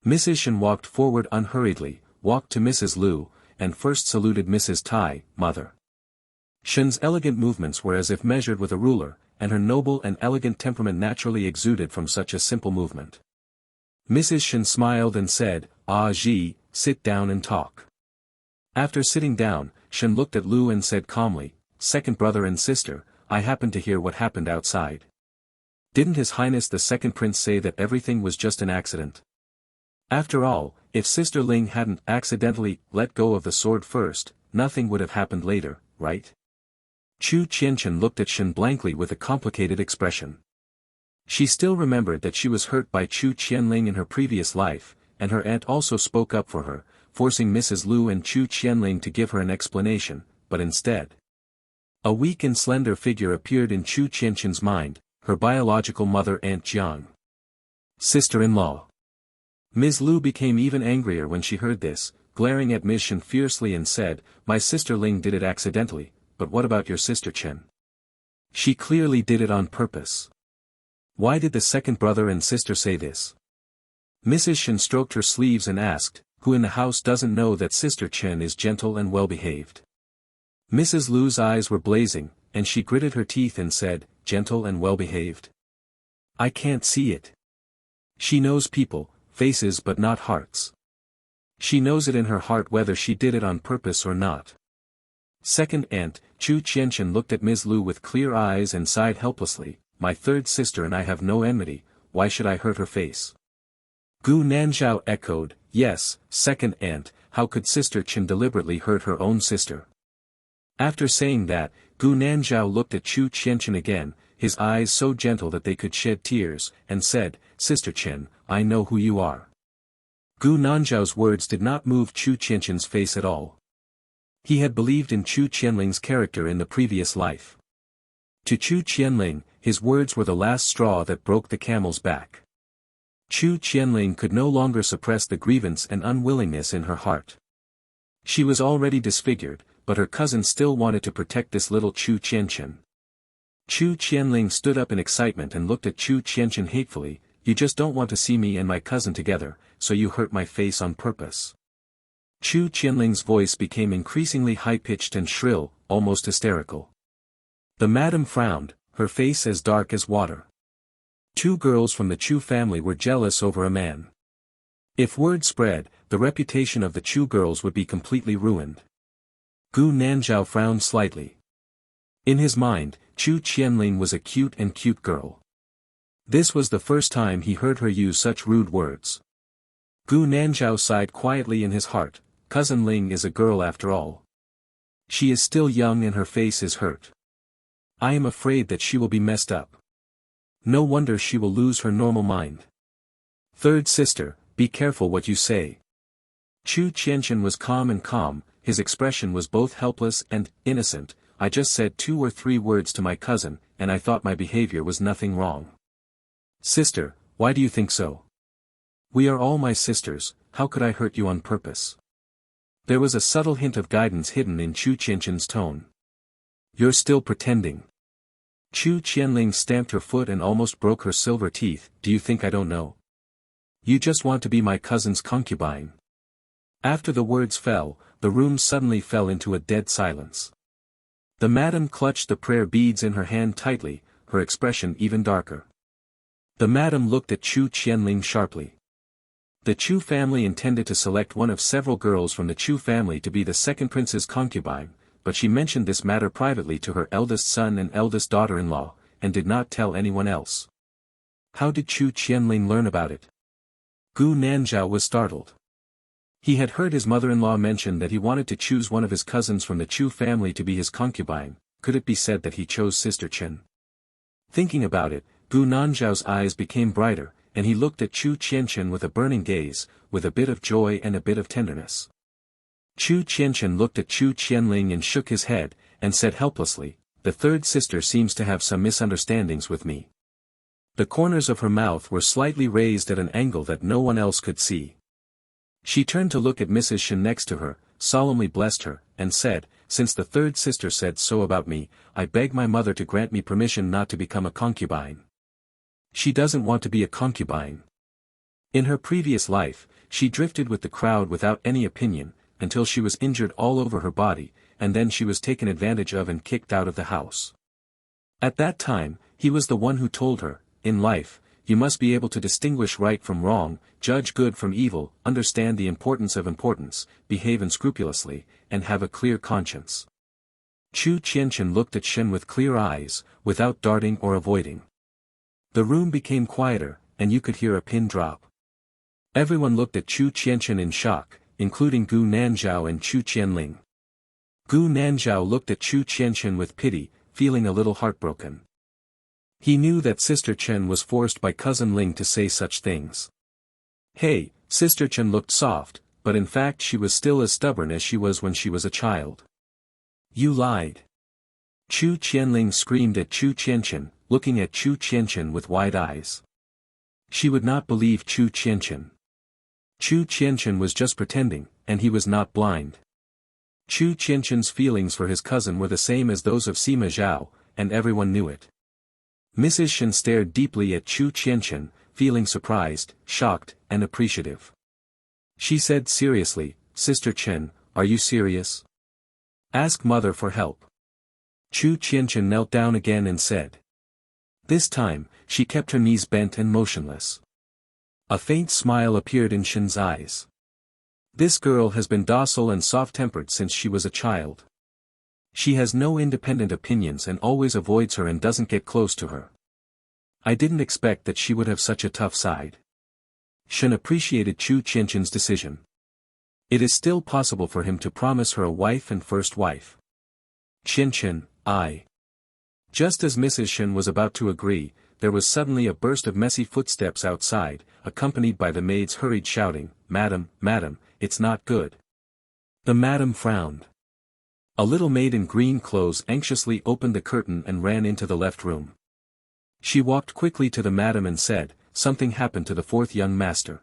Mrs. Shen walked forward unhurriedly, walked to Mrs. Lu, and first saluted Mrs. Tai, mother. Shen's elegant movements were as if measured with a ruler, and her noble and elegant temperament naturally exuded from such a simple movement. Mrs. Shen smiled and said, "Ah Ji, sit down and talk." After sitting down, Shen looked at Lu and said calmly, "Second brother and sister, I happened to hear what happened outside. Didn't His Highness the Second Prince say that everything was just an accident? After all, if Sister Ling hadn't accidentally let go of the sword first, nothing would have happened later, right?" Chu Qianchen looked at Shen blankly with a complicated expression. She still remembered that she was hurt by Chu Qianling in her previous life, and her aunt also spoke up for her, forcing Mrs. Lu and Chu Qianling to give her an explanation, but instead, a weak and slender figure appeared in Chu Qianchen's mind, her biological mother Aunt Jiang. Sister-in-law. Ms. Lu became even angrier when she heard this, glaring at Ms. Shen fiercely and said, "My sister Ling did it accidentally, but what about your sister Chen? She clearly did it on purpose. Why did the second brother and sister say this?" Mrs. Shen stroked her sleeves and asked, "Who in the house doesn't know that Sister Chen is gentle and well-behaved?" Mrs. Lu's eyes were blazing, and she gritted her teeth and said, "Gentle and well-behaved? I can't see it. She knows people, faces but not hearts. She knows it in her heart whether she did it on purpose or not." Second aunt, Chu Qianchen looked at Ms. Lu with clear eyes and sighed helplessly, "My third sister and I have no enmity, why should I hurt her face?" Gu Nanzhao echoed, "Yes, second aunt, how could Sister Chen deliberately hurt her own sister?" After saying that, Gu Nanzhao looked at Chu Qianchen again, his eyes so gentle that they could shed tears, and said, "Sister Chen, I know who you are." Gu Nanzhao's words did not move Chu Qianchen's face at all. He had believed in Chu Qianling's character in the previous life. To Chu Qianling, his words were the last straw that broke the camel's back. Chu Qianling could no longer suppress the grievance and unwillingness in her heart. She was already disfigured, but her cousin still wanted to protect this little Chu Qianchen. Chu Qianling stood up in excitement and looked at Chu Qianchen hatefully, "You just don't want to see me and my cousin together, so you hurt my face on purpose." Chu Qianling's voice became increasingly high-pitched and shrill, almost hysterical. The madam frowned, her face as dark as water. Two girls from the Chu family were jealous over a man. If word spread, the reputation of the Chu girls would be completely ruined. Gu Nanzhao frowned slightly. In his mind, Chu Qianling was a cute girl. This was the first time he heard her use such rude words. Gu Nanzhao sighed quietly in his heart, "Cousin Ling is a girl after all. She is still young and her face is hurt. I am afraid that she will be messed up. No wonder she will lose her normal mind. Third sister, be careful what you say." Chu Qianchen was calm, his expression was both helpless and innocent. "I just said 2 or 3 words to my cousin, and I thought my behavior was nothing wrong." "Sister, why do you think so? We are all my sisters, how could I hurt you on purpose?" There was a subtle hint of guidance hidden in Chu Qianchen's tone. "You're still pretending." Chu Qianling stamped her foot and almost broke her silver teeth. "Do you think I don't know? You just want to be my cousin's concubine." After the words fell, the room suddenly fell into a dead silence. The madam clutched the prayer beads in her hand tightly, her expression even darker. The madam looked at Chu Qianling sharply. The Chu family intended to select one of several girls from the Chu family to be the second prince's concubine, but she mentioned this matter privately to her eldest son and eldest daughter-in-law, and did not tell anyone else. How did Chu Qianling learn about it? Gu Nanzhao was startled. He had heard his mother-in-law mention that he wanted to choose one of his cousins from the Chu family to be his concubine. Could it be said that he chose Sister Chen? Thinking about it, Gu Nanzhao's eyes became brighter, and he looked at Chu Qianchen with a burning gaze, with a bit of joy and a bit of tenderness. Chu Qianchen looked at Chu Qianling and shook his head, and said helplessly, the third sister seems to have some misunderstandings with me. The corners of her mouth were slightly raised at an angle that no one else could see. She turned to look at Mrs. Shen next to her, solemnly blessed her, and said, "Since the third sister said so about me, I beg my mother to grant me permission not to become a concubine." She doesn't want to be a concubine. In her previous life, she drifted with the crowd without any opinion, until she was injured all over her body, and then she was taken advantage of and kicked out of the house. At that time, he was the one who told her, "In life, you must be able to distinguish right from wrong, judge good from evil, understand the importance of importance, behave unscrupulously, and have a clear conscience." Chu Qianchen looked at Shen with clear eyes, without darting or avoiding. The room became quieter, and you could hear a pin drop. Everyone looked at Chu Qianchen in shock, including Gu Nanzhao and Chu Qianling. Gu Nanzhao looked at Chu Qianchen with pity, feeling a little heartbroken. He knew that Sister Chen was forced by Cousin Ling to say such things. Hey, Sister Chen looked soft, but in fact she was still as stubborn as she was when she was a child. "You lied." Chu Qianling screamed at Chu Qianchen, looking at Chu Qianchen with wide eyes. She would not believe Chu Qianchen. Chu Qianchen was just pretending, and he was not blind. Chu Qianchen's feelings for his cousin were the same as those of Sima Zhao, and everyone knew it. Mrs. Shen stared deeply at Chu Qianchen, feeling surprised, shocked, and appreciative. She said seriously, "Sister Chen, are you serious? Ask mother for help." Chu Qianchen knelt down again and said. This time, she kept her knees bent and motionless. A faint smile appeared in Shen's eyes. This girl has been docile and soft-tempered since she was a child. She has no independent opinions and always avoids her and doesn't get close to her. I didn't expect that she would have such a tough side. Shen appreciated Chu Qianchen's decision. It is still possible for him to promise her a wife and first wife. Qianchen, I. Just as Mrs. Shen was about to agree, there was suddenly a burst of messy footsteps outside, accompanied by the maids hurried shouting, "Madam, madam, it's not good." The madam frowned. A little maid in green clothes anxiously opened the curtain and ran into the left room. She walked quickly to the madam and said, "Something happened to the fourth young master."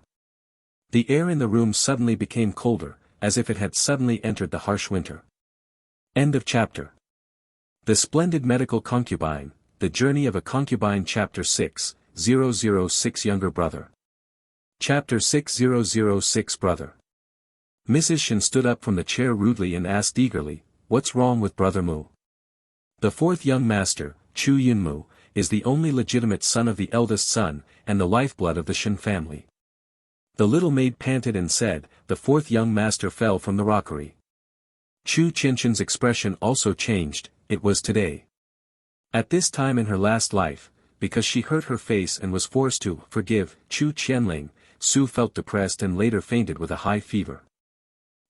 The air in the room suddenly became colder, as if it had suddenly entered the harsh winter. End of chapter. The Splendid Medical Concubine, The Journey of a Concubine Chapter 6:006 Younger Brother. Chapter 6:006 Brother. Mrs. Shen stood up from the chair rudely and asked eagerly, "What's wrong with Brother Mu?" The fourth young master, Chu Yunmu, is the only legitimate son of the eldest son, and the lifeblood of the Shen family. The little maid panted and said, "The fourth young master fell from the rockery." Chu Qianchen's expression also changed. It was today. At this time in her last life, because she hurt her face and was forced to forgive Chu Qianling, Su felt depressed and later fainted with a high fever.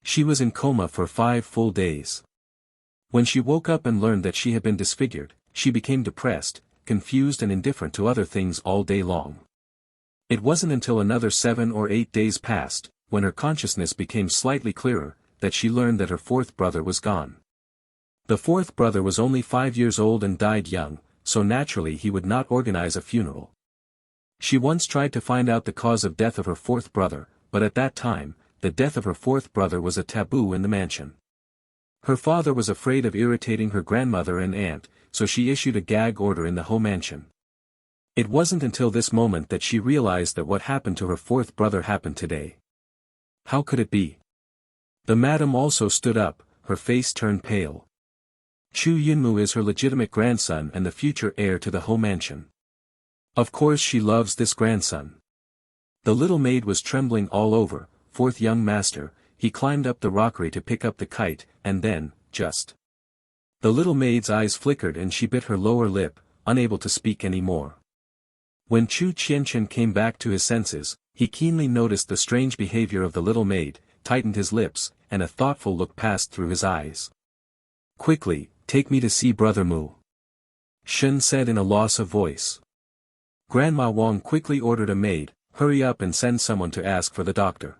She was in coma for 5 full days. When she woke up and learned that she had been disfigured, she became depressed, confused and indifferent to other things all day long. It wasn't until another 7 or 8 days passed, when her consciousness became slightly clearer, that she learned that her fourth brother was gone. The fourth brother was only 5 years old and died young, so naturally he would not organize a funeral. She once tried to find out the cause of death of her fourth brother, but at that time, the death of her fourth brother was a taboo in the mansion. Her father was afraid of irritating her grandmother and aunt, so she issued a gag order in the whole mansion. It wasn't until this moment that she realized that what happened to her fourth brother happened today. How could it be? The madam also stood up, her face turned pale. Chu Yunmu is her legitimate grandson and the future heir to the whole mansion. Of course she loves this grandson. The little maid was trembling all over. "Fourth young master," he climbed up the rockery to pick up the kite, and then, just. The little maid's eyes flickered and she bit her lower lip, unable to speak any more. When Chu Qianchen came back to his senses, he keenly noticed the strange behavior of the little maid, tightened his lips, and a thoughtful look passed through his eyes. "Quickly, take me to see Brother Mu," Shen said in a loss of voice. Grandma Wang quickly ordered a maid, "Hurry up and send someone to ask for the doctor."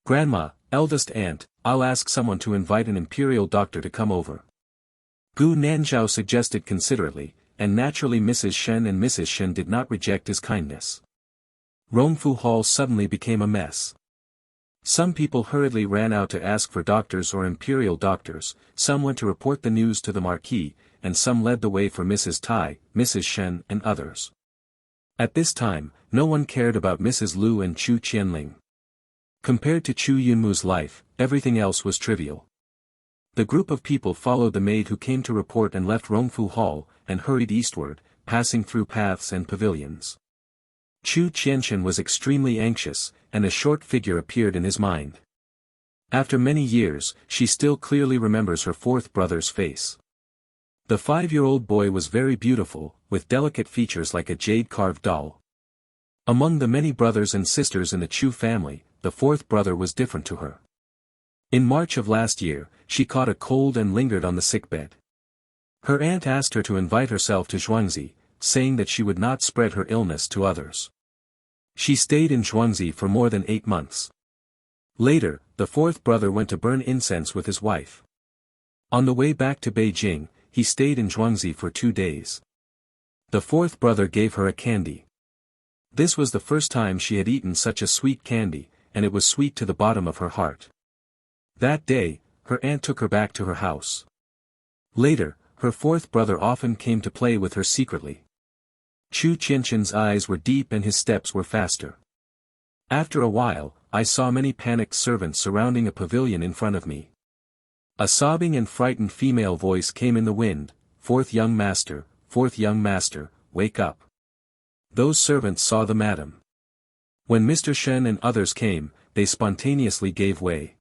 "Grandma, eldest aunt, I'll ask someone to invite an imperial doctor to come over." Gu Nanzhao suggested considerately, and naturally Mrs. Shen and Mrs. Shen did not reject his kindness. Rongfu Hall suddenly became a mess. Some people hurriedly ran out to ask for doctors or imperial doctors, some went to report the news to the marquis, and some led the way for Mrs. Tai, Mrs. Shen and others. At this time, no one cared about Mrs. Lu and Chu Qianling. Compared to Chu Yunmu's life, everything else was trivial. The group of people followed the maid who came to report and left Rongfu Hall, and hurried eastward, passing through paths and pavilions. Chu Qianshan was extremely anxious, and a short figure appeared in his mind. After many years, she still clearly remembers her fourth brother's face. The 5-year-old boy was very beautiful, with delicate features like a jade-carved doll. Among the many brothers and sisters in the Chu family, the fourth brother was different to her. In March of last year, she caught a cold and lingered on the sickbed. Her aunt asked her to invite herself to Zhuangzi, saying that she would not spread her illness to others. She stayed in Zhuangzi for more than 8 months. Later, the fourth brother went to burn incense with his wife. On the way back to Beijing, he stayed in Zhuangzi for 2 days. The fourth brother gave her a candy. This was the first time she had eaten such a sweet candy, and it was sweet to the bottom of her heart. That day, her aunt took her back to her house. Later, her fourth brother often came to play with her secretly. Chu Qianshan's eyes were deep and his steps were faster. After a while, I saw many panicked servants surrounding a pavilion in front of me. A sobbing and frightened female voice came in the wind, fourth young master, wake up. Those servants saw the madam. When Mr. Shen and others came, they spontaneously gave way.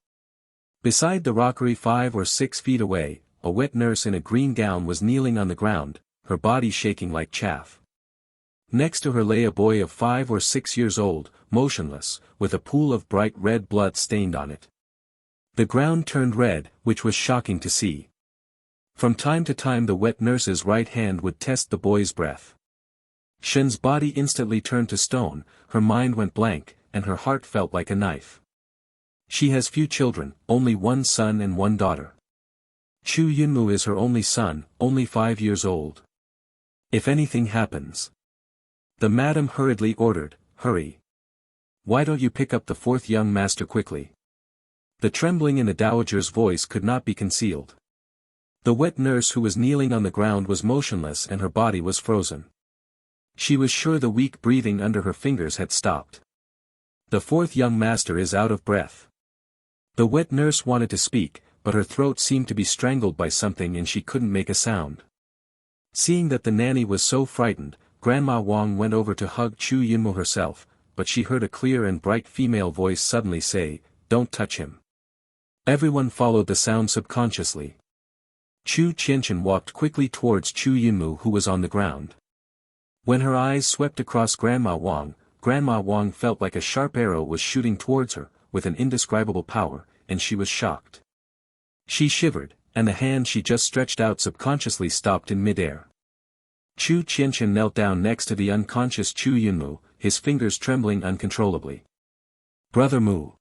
Beside the rockery 5 or 6 feet away, a wet nurse in a green gown was kneeling on the ground, her body shaking like chaff. Next to her lay a boy of 5 or 6 years old, motionless, with a pool of bright red blood stained on it. The ground turned red, which was shocking to see. From time to time the wet nurse's right hand would test the boy's breath. Shen's body instantly turned to stone, her mind went blank, and her heart felt like a knife. She has few children, only 1 son and 1 daughter. Chu Yunmu is her only son, only 5 years old. If anything happens. The madam hurriedly ordered, hurry. Why don't you pick up the fourth young master quickly? The trembling in the dowager's voice could not be concealed. The wet nurse who was kneeling on the ground was motionless and her body was frozen. She was sure the weak breathing under her fingers had stopped. The fourth young master is out of breath. The wet nurse wanted to speak, but her throat seemed to be strangled by something and she couldn't make a sound. Seeing that the nanny was so frightened, Grandma Wang went over to hug Chu Yunmu herself, but she heard a clear and bright female voice suddenly say, "Don't touch him." Everyone followed the sound subconsciously. Chu Qianshan walked quickly towards Chu Yunmu who was on the ground. When her eyes swept across Grandma Wang felt like a sharp arrow was shooting towards her, with an indescribable power, and she was shocked. She shivered, and the hand she just stretched out subconsciously stopped in midair. Chu Qianshan knelt down next to the unconscious Chu Yunmu, his fingers trembling uncontrollably. "Brother Mu."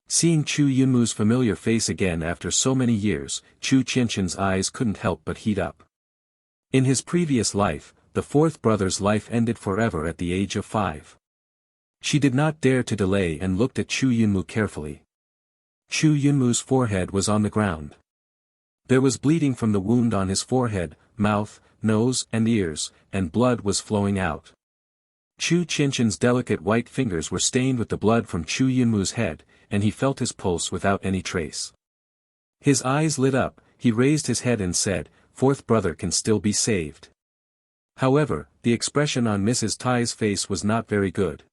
Seeing Chu Yunmu's familiar face again after so many years, Chu Qianshan's eyes couldn't help but heat up. In his previous life, the fourth brother's life ended forever at the age of 5. She did not dare to delay and looked at Chu Yunmu carefully. Chu Yunmu's forehead was on the ground. There was bleeding from the wound on his forehead, mouth, nose and ears, and blood was flowing out. Chu Qianshan's delicate white fingers were stained with the blood from Chu Yunmu's head, and he felt his pulse without any trace. His eyes lit up, he raised his head and said, "Fourth brother can still be saved." However, the expression on Mrs. Tai's face was not very good.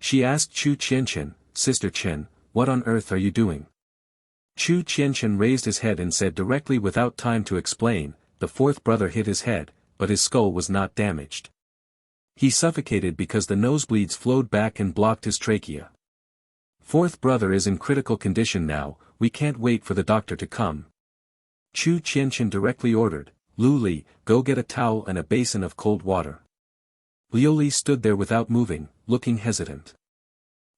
She asked Chu Qianshan, "Sister Chen, what on earth are you doing?" Chu Qianshan raised his head and said directly without time to explain, "The fourth brother hit his head, but his skull was not damaged. He suffocated because the nosebleeds flowed back and blocked his trachea. Fourth brother is in critical condition now, we can't wait for the doctor to come." Chu Qianshan directly ordered, "Lu Li, go get a towel and a basin of cold water." Liu Li stood there without moving, looking hesitant.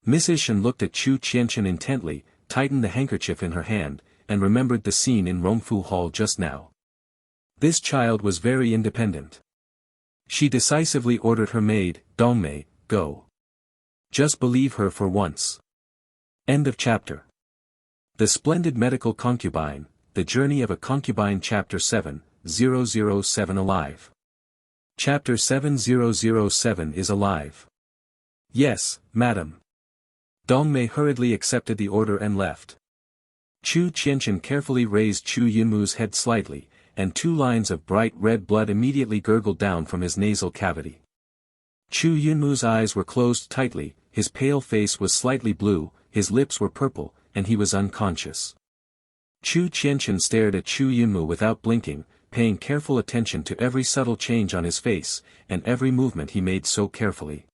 Mrs. Shen looked at Chu Qianshan intently, tightened the handkerchief in her hand, and remembered the scene in Rongfu Hall just now. This child was very independent. She decisively ordered her maid, Dongmei, go. Just believe her for once. End of chapter. The Splendid Medical Concubine, The Journey of a Concubine Chapter 7,007 Alive. Chapter 7007 is alive. Yes, madam. Dongmei hurriedly accepted the order and left. Chu Qianchen carefully raised Chu Yunmu's head slightly, and 2 lines of bright red blood immediately gurgled down from his nasal cavity. Chu Yunmu's eyes were closed tightly, his pale face was slightly blue, his lips were purple, and he was unconscious. Chu Qianchen stared at Chu Yunmu without blinking, paying careful attention to every subtle change on his face, and every movement he made so carefully.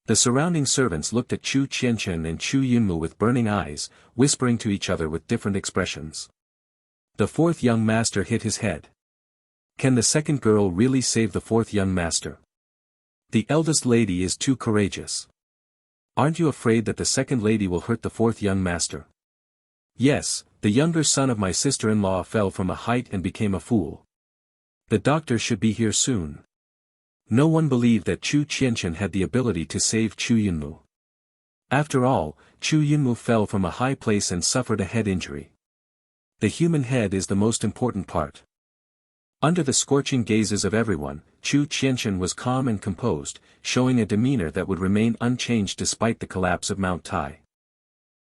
The surrounding servants looked at Chu Qianchen and Chu Yunmu with burning eyes, whispering to each other with different expressions. The 4th young master hit his head. Can the second girl really save the 4th young master? The eldest lady is too courageous. Aren't you afraid that the second lady will hurt the 4th young master? Yes, the younger son of my sister-in-law fell from a height and became a fool. The doctor should be here soon. No one believed that Chu Qianchen had the ability to save Chu Yunmu. After all, Chu Yunmu fell from a high place and suffered a head injury. The human head is the most important part. Under the scorching gazes of everyone, Chu Qianchen was calm and composed, showing a demeanor that would remain unchanged despite the collapse of Mount Tai.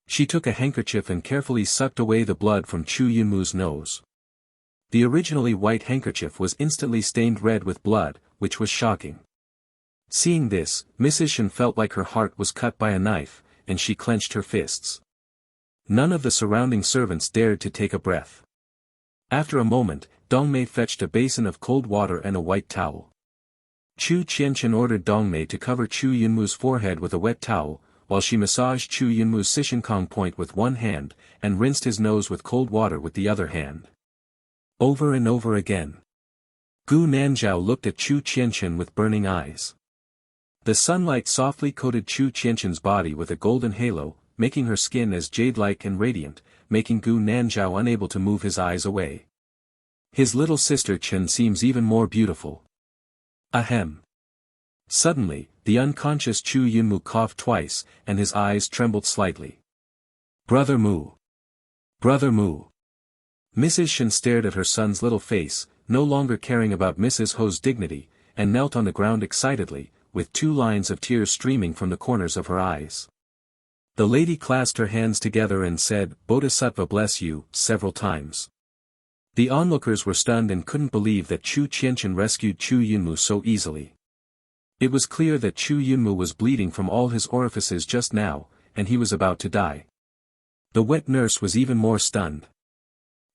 She took a handkerchief and carefully sucked away the blood from Chu Yunmu's nose. The originally white handkerchief was instantly stained red with blood, which was shocking. Seeing this, Mrs. Shen felt like her heart was cut by a knife, and she clenched her fists. None of the surrounding servants dared to take a breath. After a moment, Dongmei fetched a basin of cold water and a white towel. Chu Qianchen ordered Dongmei to cover Chu Yunmu's forehead with a wet towel, while she massaged Chu Yunmu's Sishinkong point with one hand, and rinsed his nose with cold water with the other hand. Over and over again. Gu Nanzhao looked at Chu Qianchen with burning eyes. The sunlight softly coated Chu Qianchen's body with a golden halo, making her skin as jade-like and radiant, making Gu Nanzhao unable to move his eyes away. His little sister Chen seems even more beautiful. Ahem. Suddenly, the unconscious Chu Yunmu coughed twice, and his eyes trembled slightly. Brother Mu. Brother Mu. Mrs. Shen stared at her son's little face, no longer caring about Mrs. Ho's dignity, and knelt on the ground excitedly, with 2 lines of tears streaming from the corners of her eyes. The lady clasped her hands together and said, Bodhisattva bless you, several times. The onlookers were stunned and couldn't believe that Chu Qianchen rescued Chu Yunmu so easily. It was clear that Chu Yunmu was bleeding from all his orifices just now, and he was about to die. The wet nurse was even more stunned.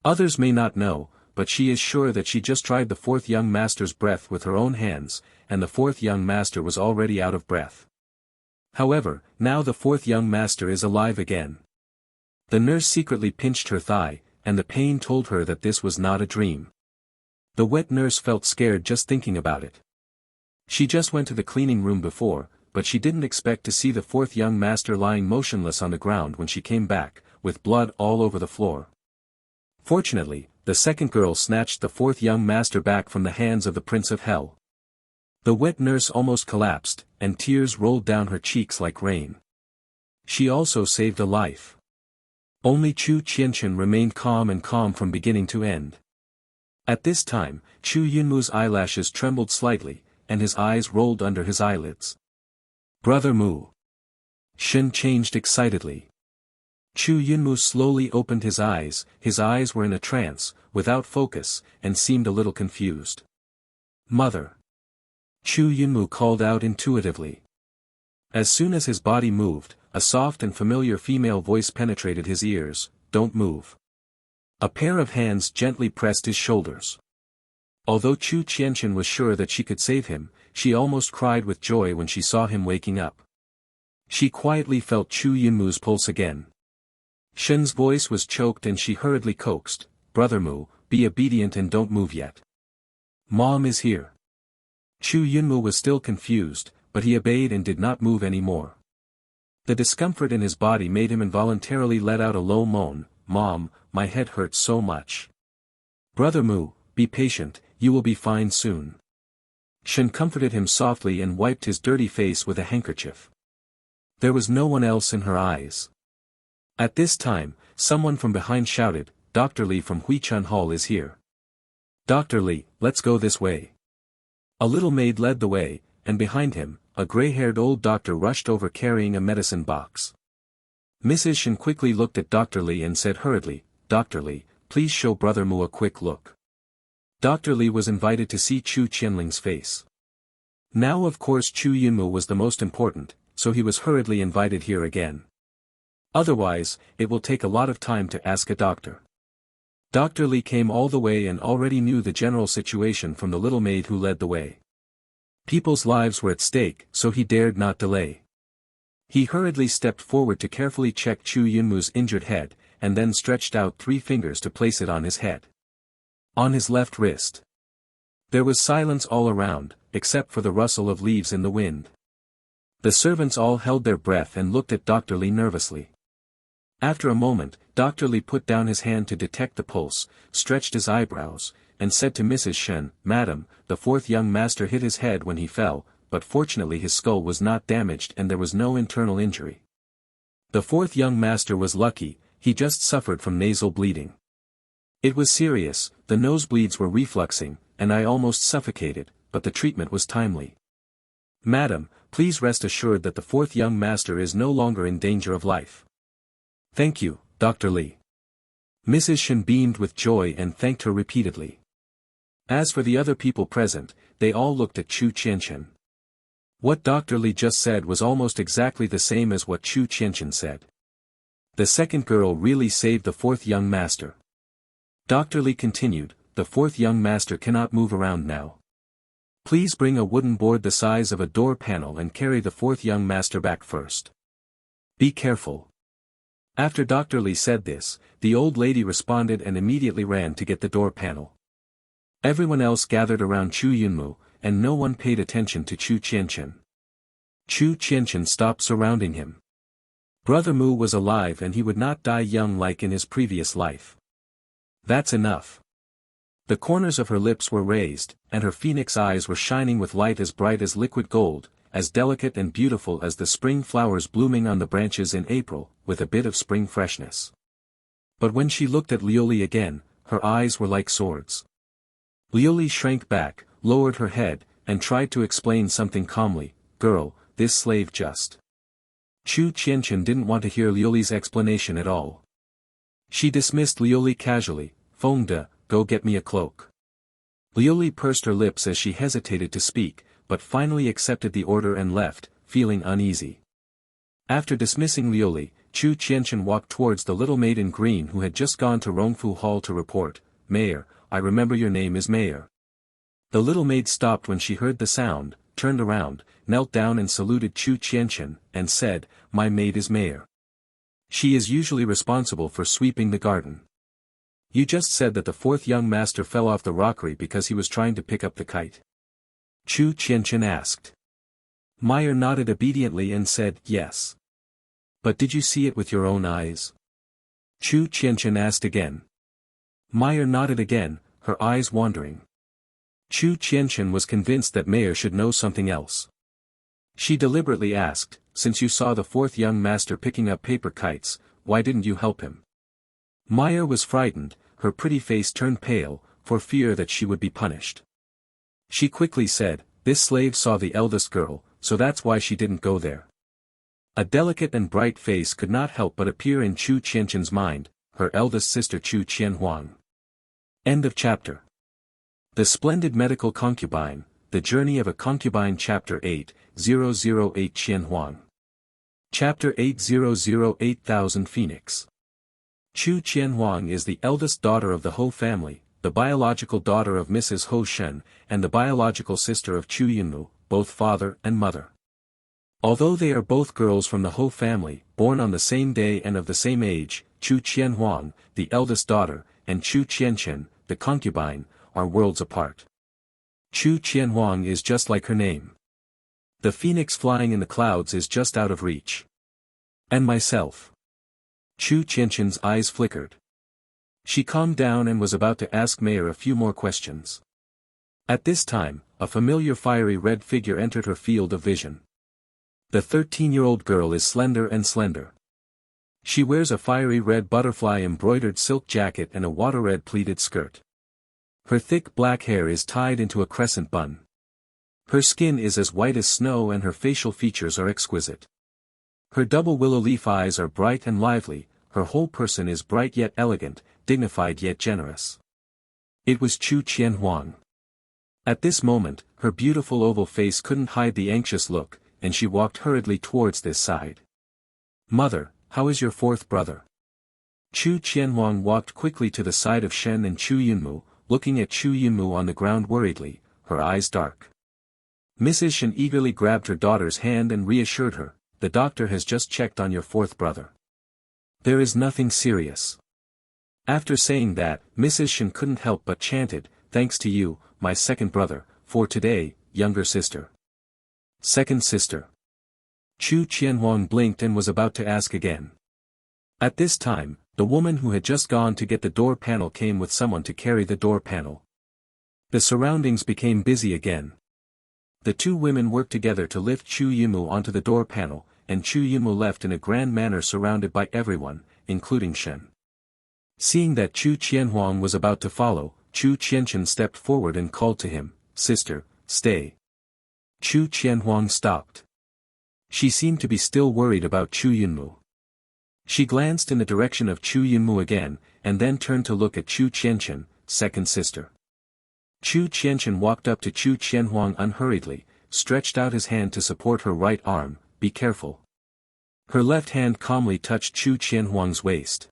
Others may not know, but she is sure that she just tried the 4th young master's breath with her own hands, and the 4th young master was already out of breath. However, now the 4th young master is alive again. The nurse secretly pinched her thigh, and the pain told her that this was not a dream. The wet nurse felt scared just thinking about it. She just went to the cleaning room before, but she didn't expect to see the 4th young master lying motionless on the ground when she came back, with blood all over the floor. Fortunately, the second girl snatched the 4th young master back from the hands of the Prince of Hell. The wet nurse almost collapsed, and tears rolled down her cheeks like rain. She also saved a life. Only Chu Qianchen remained calm from beginning to end. At this time, Chu Yunmu's eyelashes trembled slightly, and his eyes rolled under his eyelids. Brother Mu. Shen changed excitedly. Chu Yunmu slowly opened his eyes were in a trance, without focus, and seemed a little confused. Mother. Chu Yunmu called out intuitively. As soon as his body moved, a soft and familiar female voice penetrated his ears, Don't move. A pair of hands gently pressed his shoulders. Although Chu Qianchen was sure that she could save him, she almost cried with joy when she saw him waking up. She quietly felt Chu Yunmu's pulse again. Shen's voice was choked and she hurriedly coaxed, Brother Mu, be obedient and don't move yet. Mom is here. Chu Yunmu was still confused, but he obeyed and did not move any more. The discomfort in his body made him involuntarily let out a low moan, Mom, my head hurts so much. Brother Mu, be patient, you will be fine soon. Shen comforted him softly and wiped his dirty face with a handkerchief. There was no one else in her eyes. At this time, someone from behind shouted, Dr. Li from Huichun Hall is here. Dr. Li, let's go this way. A little maid led the way, and behind him, a gray-haired old doctor rushed over carrying a medicine box. Mrs. Shen quickly looked at Dr. Li and said hurriedly, Dr. Li, please show Brother Mu a quick look. Dr. Li was invited to see Chu Qianling's face. Now of course Chu Yunmu was the most important, so he was hurriedly invited here again. Otherwise, it will take a lot of time to ask a doctor. Dr. Li came all the way and already knew the general situation from the little maid who led the way. People's lives were at stake, so he dared not delay. He hurriedly stepped forward to carefully check Chu Yunmu's injured head, and then stretched out 3 fingers to place it on his head. On his left wrist. There was silence all around, except for the rustle of leaves in the wind. The servants all held their breath and looked at Dr. Li nervously. After a moment, Dr. Li put down his hand to detect the pulse, stretched his eyebrows, and said to Mrs. Shen, Madam, the 4th young master hit his head when he fell, but fortunately his skull was not damaged and there was no internal injury. The 4th young master was lucky, he just suffered from nasal bleeding. It was serious, the nosebleeds were refluxing, and I almost suffocated, but the treatment was timely. Madam, please rest assured that the 4th young master is no longer in danger of life. Thank you, Dr. Li. Mrs. Shen beamed with joy and thanked her repeatedly. As for the other people present, they all looked at Chu Qianchen. What Dr. Li just said was almost exactly the same as what Chu Qianchen said. The second girl really saved the 4th young master. Dr. Li continued, the 4th young master cannot move around now. Please bring a wooden board the size of a door panel and carry the 4th young master back first. Be careful. After Dr. Li said this, the old lady responded and immediately ran to get the door panel. Everyone else gathered around Chu Yunmu, and no one paid attention to Chu Qianchen. Chu Qianchen stopped surrounding him. Brother Mu was alive and he would not die young like in his previous life. That's enough. The corners of her lips were raised, and her phoenix eyes were shining with light as bright as liquid gold, as delicate and beautiful as the spring flowers blooming on the branches in April, with a bit of spring freshness. But when she looked at Liuli again, her eyes were like swords. Liuli shrank back, lowered her head, and tried to explain something calmly, Girl, this slave just. Chu Qianchen didn't want to hear Liuli's explanation at all. She dismissed Liuli casually, Feng De, go get me a cloak. Liuli pursed her lips as she hesitated to speak, but finally accepted the order and left, feeling uneasy. After dismissing Liuli, Chu Qianchen walked towards the little maid in green who had just gone to Rongfu Hall to report, Mayor, I remember your name is Mayor. The little maid stopped when she heard the sound, turned around, knelt down and saluted Chu Qianchen, and said, My maid is Mayor. She is usually responsible for sweeping the garden. You just said that the 4th young master fell off the rockery because he was trying to pick up the kite. Chu Qianchen asked. Meyer nodded obediently and said, Yes. But did you see it with your own eyes? Chu Qianchen asked again. Meyer nodded again, her eyes wandering. Chu Qianchen was convinced that Meyer should know something else. She deliberately asked, Since you saw the 4th young master picking up paper kites, why didn't you help him? Meyer was frightened, her pretty face turned pale, for fear that she would be punished. She quickly said, This slave saw the eldest girl, so that's why she didn't go there. A delicate and bright face could not help but appear in Chu Qianchen's mind, her eldest sister Chu Qianhuang. End of chapter. The Splendid Medical Concubine, The Journey of a Concubine Chapter 8, 008 Qianhuang. Chapter 8008,000 Phoenix. Chu Qianhuang is the eldest daughter of the Ho family, the biological daughter of Mrs. Ho Shen, and the biological sister of Chu Yunmu, both father and mother. Although they are both girls from the Ho family, born on the same day and of the same age, Chu Qianhuang, the eldest daughter, and Chu Qianchen, the concubine, are worlds apart. Chu Qianhuang is just like her name. The phoenix flying in the clouds is just out of reach. And myself. Chu Qianchen's eyes flickered. She calmed down and was about to ask Mayer a few more questions. At this time, a familiar fiery red figure entered her field of vision. The 13-year-old girl is slender and slender. She wears a fiery red butterfly-embroidered silk jacket and a water-red pleated skirt. Her thick black hair is tied into a crescent bun. Her skin is as white as snow and her facial features are exquisite. Her double willow leaf eyes are bright and lively, her whole person is bright yet elegant, dignified yet generous. It was Chu Qianhuang. At this moment, her beautiful oval face couldn't hide the anxious look, and she walked hurriedly towards this side. "Mother, how is your fourth brother?" Chu Qianhuang walked quickly to the side of Shen and Chu Yunmu, looking at Chu Yunmu on the ground worriedly, her eyes dark. Mrs. Shen eagerly grabbed her daughter's hand and reassured her, "The doctor has just checked on your fourth brother. There is nothing serious." After saying that, Mrs. Shen couldn't help but chanted, "Thanks to you, my second brother, for today, younger sister." Second sister. Chu Qianhuang blinked and was about to ask again. At this time, the woman who had just gone to get the door panel came with someone to carry the door panel. The surroundings became busy again. The two women worked together to lift Chu Yunmu onto the door panel, and Chu Yunmu left in a grand manner surrounded by everyone, including Shen. Seeing that Chu Qianhuang was about to follow, Chu Qianchen stepped forward and called to him, "Sister, stay." Chu Qianhuang stopped. She seemed to be still worried about Chu Yunmu. She glanced in the direction of Chu Yunmu again, and then turned to look at Chu Qianchen, second sister. Chu Qianchen walked up to Chu Qianhuang unhurriedly, stretched out his hand to support her right arm, "Be careful." Her left hand calmly touched Chu Qianhuang's waist.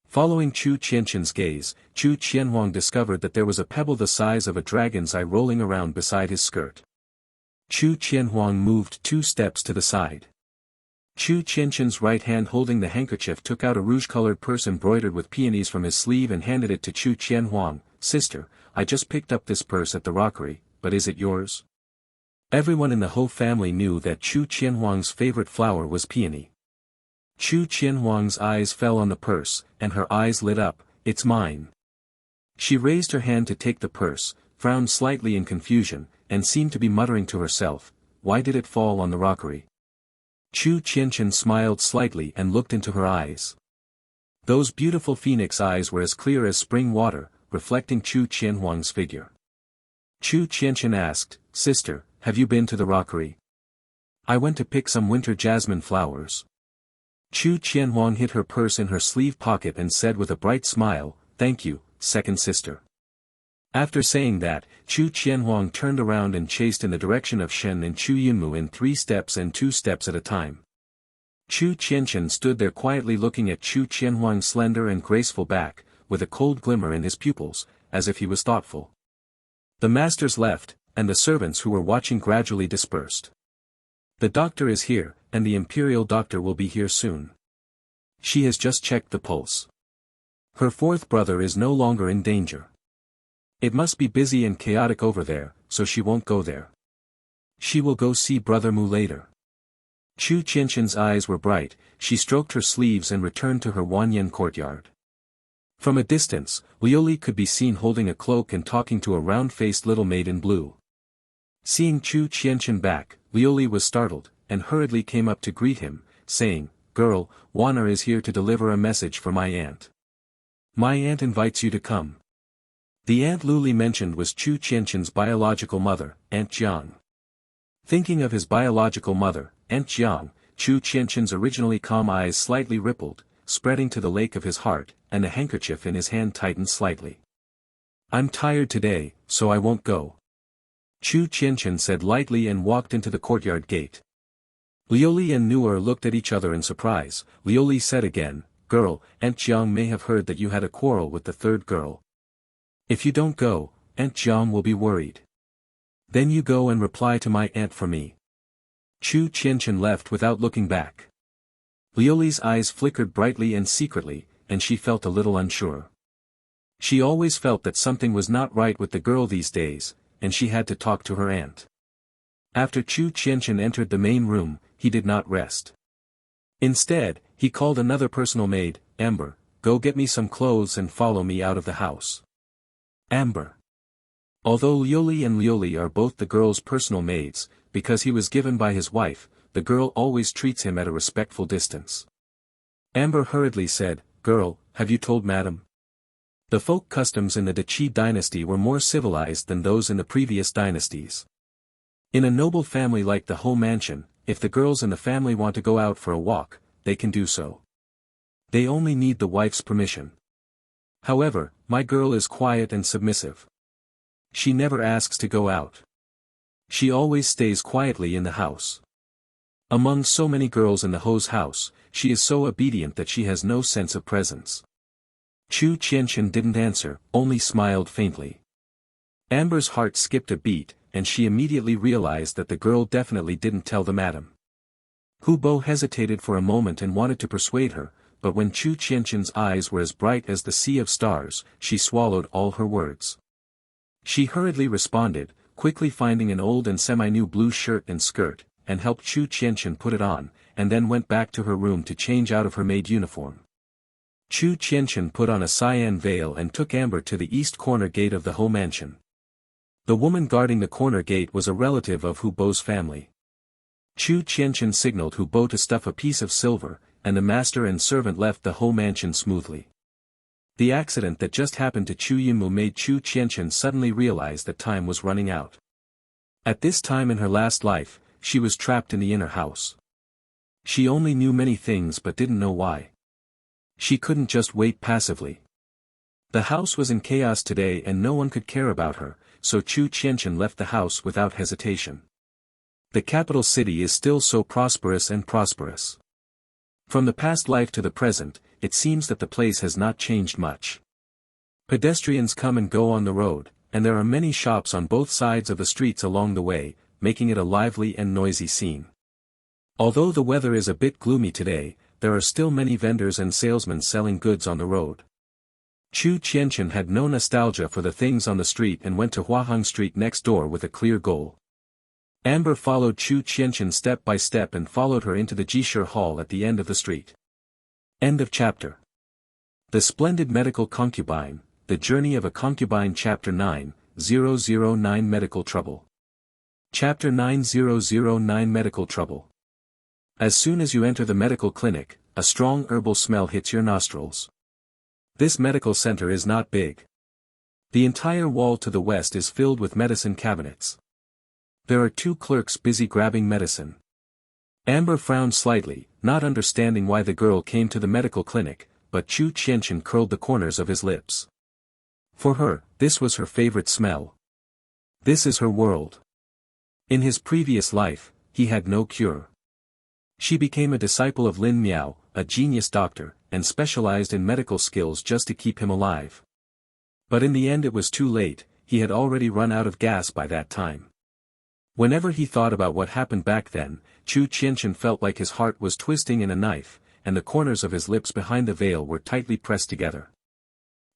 Following Chu Qianchen's gaze, Chu Qianhuang discovered that there was a pebble the size of a dragon's eye rolling around beside his skirt. Chu Qianhuang moved 2 steps to the side. Chu Qianchen's right hand holding the handkerchief took out a rouge-colored purse embroidered with peonies from his sleeve and handed it to Chu Qianhuang. "Sister, I just picked up this purse at the rockery, but is it yours?" Everyone in the Ho family knew that Chu Qianhuang's favorite flower was peony. Chu Qianhuang's eyes fell on the purse, and her eyes lit up, "It's mine." She raised her hand to take the purse, frowned slightly in confusion, and seemed to be muttering to herself, "Why did it fall on the rockery?" Chu Qianchen smiled slightly and looked into her eyes. Those beautiful phoenix eyes were as clear as spring water, reflecting Chu Qianhuang's figure. Chu Qianchen asked, "Sister, have you been to the rockery?" "I went to pick some winter jasmine flowers." Chu Qianhuang hid her purse in her sleeve pocket and said with a bright smile, "Thank you, second sister." After saying that, Chu Qianhuang turned around and chased in the direction of Shen and Chu Yunmu in 3 steps and 2 steps at a time. Chu Qianchen stood there quietly looking at Chu Qianhuang's slender and graceful back, with a cold glimmer in his pupils, as if he was thoughtful. The masters left, and the servants who were watching gradually dispersed. "The doctor is here, and the imperial doctor will be here soon. She has just checked the pulse. Her fourth brother is no longer in danger. It must be busy and chaotic over there, so she won't go there. She will go see Brother Mu later." Chu Qianchen's eyes were bright, she stroked her sleeves and returned to her Wanyan courtyard. From a distance, Liuli could be seen holding a cloak and talking to a round-faced little maid in blue. Seeing Chu Qianchen back, Liuli was startled, and hurriedly came up to greet him, saying, "Girl, Wana is here to deliver a message for my aunt. My aunt invites you to come." The Aunt Luli mentioned was Chu Qianchen's biological mother, Aunt Jiang. Thinking of his biological mother, Aunt Jiang, Chu Qianchen's originally calm eyes slightly rippled, spreading to the lake of his heart, and the handkerchief in his hand tightened slightly. "I'm tired today, so I won't go," Chu Qianchen said lightly and walked into the courtyard gate. Liuli and Nuer looked at each other in surprise. Liuli said again, "Girl, Aunt Jiang may have heard that you had a quarrel with the third girl. If you don't go, Aunt Jiang will be worried. Then you go and reply to my aunt for me." Chu Qianchen left without looking back. Liuli's eyes flickered brightly and secretly, and she felt a little unsure. She always felt that something was not right with the girl these days, and she had to talk to her aunt. After Chu Qianchen entered the main room, he did not rest. Instead, he called another personal maid, Amber, go get me some clothes and follow me out of the house. Amber. Although Lioli and Lioli are both the girl's personal maids, because he was given by his wife, the girl always treats him at a respectful distance. Amber hurriedly said, "Girl, have you told madam?" The folk customs in the Dachi dynasty were more civilized than those in the previous dynasties. In a noble family like the Ho mansion, if the girls in the family want to go out for a walk, they can do so. They only need the wife's permission. However, my girl is quiet and submissive. She never asks to go out. She always stays quietly in the house. Among so many girls in the Ho's house, she is so obedient that she has no sense of presence. Chu Qianqian didn't answer, only smiled faintly. Amber's heart skipped a beat, and she immediately realized that the girl definitely didn't tell the madam. Hu Bo hesitated for a moment and wanted to persuade her, but when Chu Qianqian's eyes were as bright as the sea of stars, she swallowed all her words. She hurriedly responded, quickly finding an old and semi-new blue shirt and skirt, and helped Chu Qianqian put it on, and then went back to her room to change out of her maid uniform. Chu Qianqian put on a cyan veil and took Amber to the east corner gate of the Ho mansion. The woman guarding the corner gate was a relative of Hu Bo's family. Chu Qianqian signaled Hu Bo to stuff a piece of silver, and the master and servant left the Ho mansion smoothly. The accident that just happened to Chu Yunmu made Chu Qianqian suddenly realize that time was running out. At this time in her last life, she was trapped in the inner house. She only knew many things but didn't know why. She couldn't just wait passively. The house was in chaos today and no one could care about her, so Chu Qianqian left the house without hesitation. The capital city is still so prosperous and prosperous. From the past life to the present, it seems that the place has not changed much. Pedestrians come and go on the road, and there are many shops on both sides of the streets along the way, making it a lively and noisy scene. Although the weather is a bit gloomy today, there are still many vendors and salesmen selling goods on the road. Chu Qianqian had no nostalgia for the things on the street and went to Huaheng Street next door with a clear goal. Amber followed Chu Qianqian step by step and followed her into the Jishur Hall at the end of the street. End of chapter. The Splendid Medical Concubine, The Journey of a Concubine Chapter 9009 Medical Trouble. Chapter 9009 Medical Trouble. As soon as you enter the medical clinic, a strong herbal smell hits your nostrils. This medical center is not big. The entire wall to the west is filled with medicine cabinets. There are 2 clerks busy grabbing medicine. Amber frowned slightly, not understanding why the girl came to the medical clinic, but Chu Qianqian curled the corners of his lips. For her, this was her favorite smell. This is her world. In his previous life, he had no cure. She became a disciple of Lin Miao, a genius doctor, and specialized in medical skills just to keep him alive. But in the end it was too late, he had already run out of gas by that time. Whenever he thought about what happened back then, Chu Qianqian felt like his heart was twisting in a knife, and the corners of his lips behind the veil were tightly pressed together.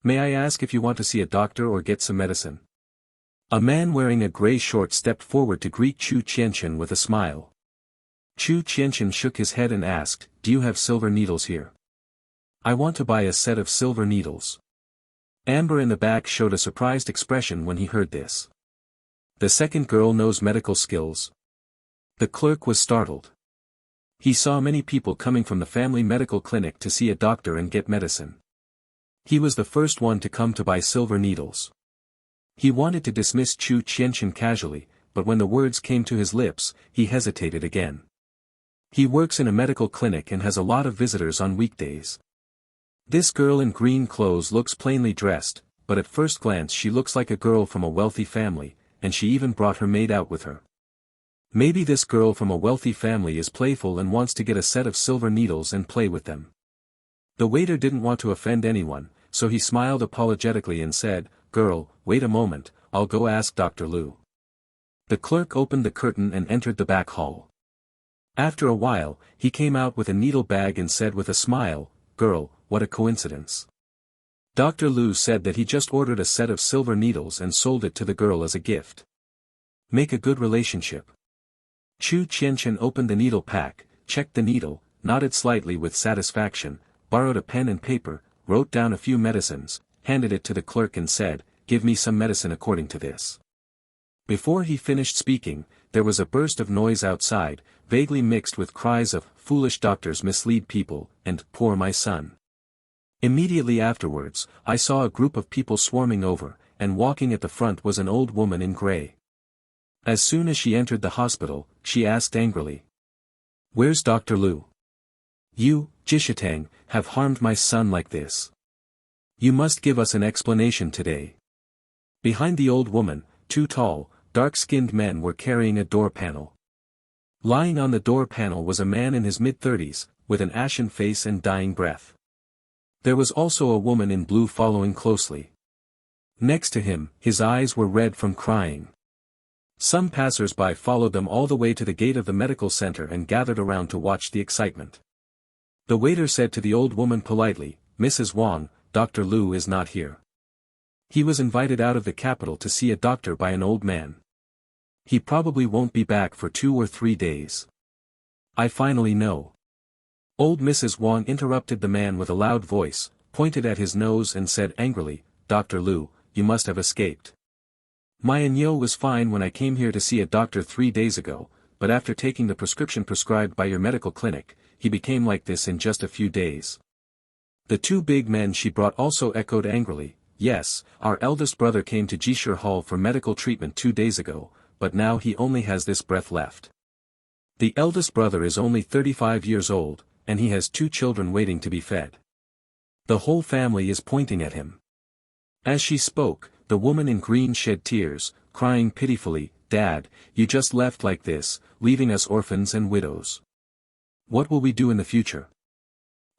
"May I ask if you want to see a doctor or get some medicine?" A man wearing a gray short stepped forward to greet Chu Qianqian with a smile. Chu Qianqian shook his head and asked, "Do you have silver needles here?" "I want to buy a set of silver needles." Amber in the back showed a surprised expression when he heard this. The second girl knows medical skills. The clerk was startled. He saw many people coming from the family medical clinic to see a doctor and get medicine. He was the first one to come to buy silver needles. He wanted to dismiss Chu Qianqian casually, but when the words came to his lips, he hesitated again. He works in a medical clinic and has a lot of visitors on weekdays. This girl in green clothes looks plainly dressed, but at first glance she looks like a girl from a wealthy family, and she even brought her maid out with her. Maybe this girl from a wealthy family is playful and wants to get a set of silver needles and play with them. The waiter didn't want to offend anyone, so he smiled apologetically and said, "Girl, wait a moment, I'll go ask Dr. Lu." The clerk opened the curtain and entered the back hall. After a while, he came out with a needle bag and said with a smile, "Girl, what a coincidence." Dr. Lu said that he just ordered a set of silver needles and sold it to the girl as a gift. Make a good relationship. Chu Qianqian opened the needle pack, checked the needle, nodded slightly with satisfaction, borrowed a pen and paper, wrote down a few medicines, handed it to the clerk and said, "Give me some medicine according to this." Before he finished speaking, there was a burst of noise outside, vaguely mixed with cries of, "Foolish doctors mislead people," and, "Poor my son." Immediately afterwards, I saw a group of people swarming over, and walking at the front was an old woman in grey. As soon as she entered the hospital, she asked angrily, "Where's Dr. Lu? You, Jishitang, have harmed my son like this. You must give us an explanation today." Behind the old woman, two tall, dark-skinned men were carrying a door panel. Lying on the door panel was a man in his mid-30s, with an ashen face and dying breath. There was also a woman in blue following closely. Next to him, his eyes were red from crying. Some passers-by followed them all the way to the gate of the medical center and gathered around to watch the excitement. The waiter said to the old woman politely, "Mrs. Wang, Dr. Lu is not here. He was invited out of the capital to see a doctor by an old man. He probably won't be back for 2 or 3 days. I finally know." Old Mrs. Wang interrupted the man with a loud voice, pointed at his nose and said angrily, "Dr. Lu, you must have escaped. My Anyo was fine when I came here to see a doctor 3 days ago, but after taking the prescription prescribed by your medical clinic, he became like this in just a few days." The two big men she brought also echoed angrily, "Yes, our eldest brother came to Jishir Hall for medical treatment 2 days ago, but now he only has this breath left. The eldest brother is only 35 years old, and he has 2 children waiting to be fed. The whole family is pointing at him." As she spoke, the woman in green shed tears, crying pitifully, "Dad, you just left like this, leaving us orphans and widows. What will we do in the future?"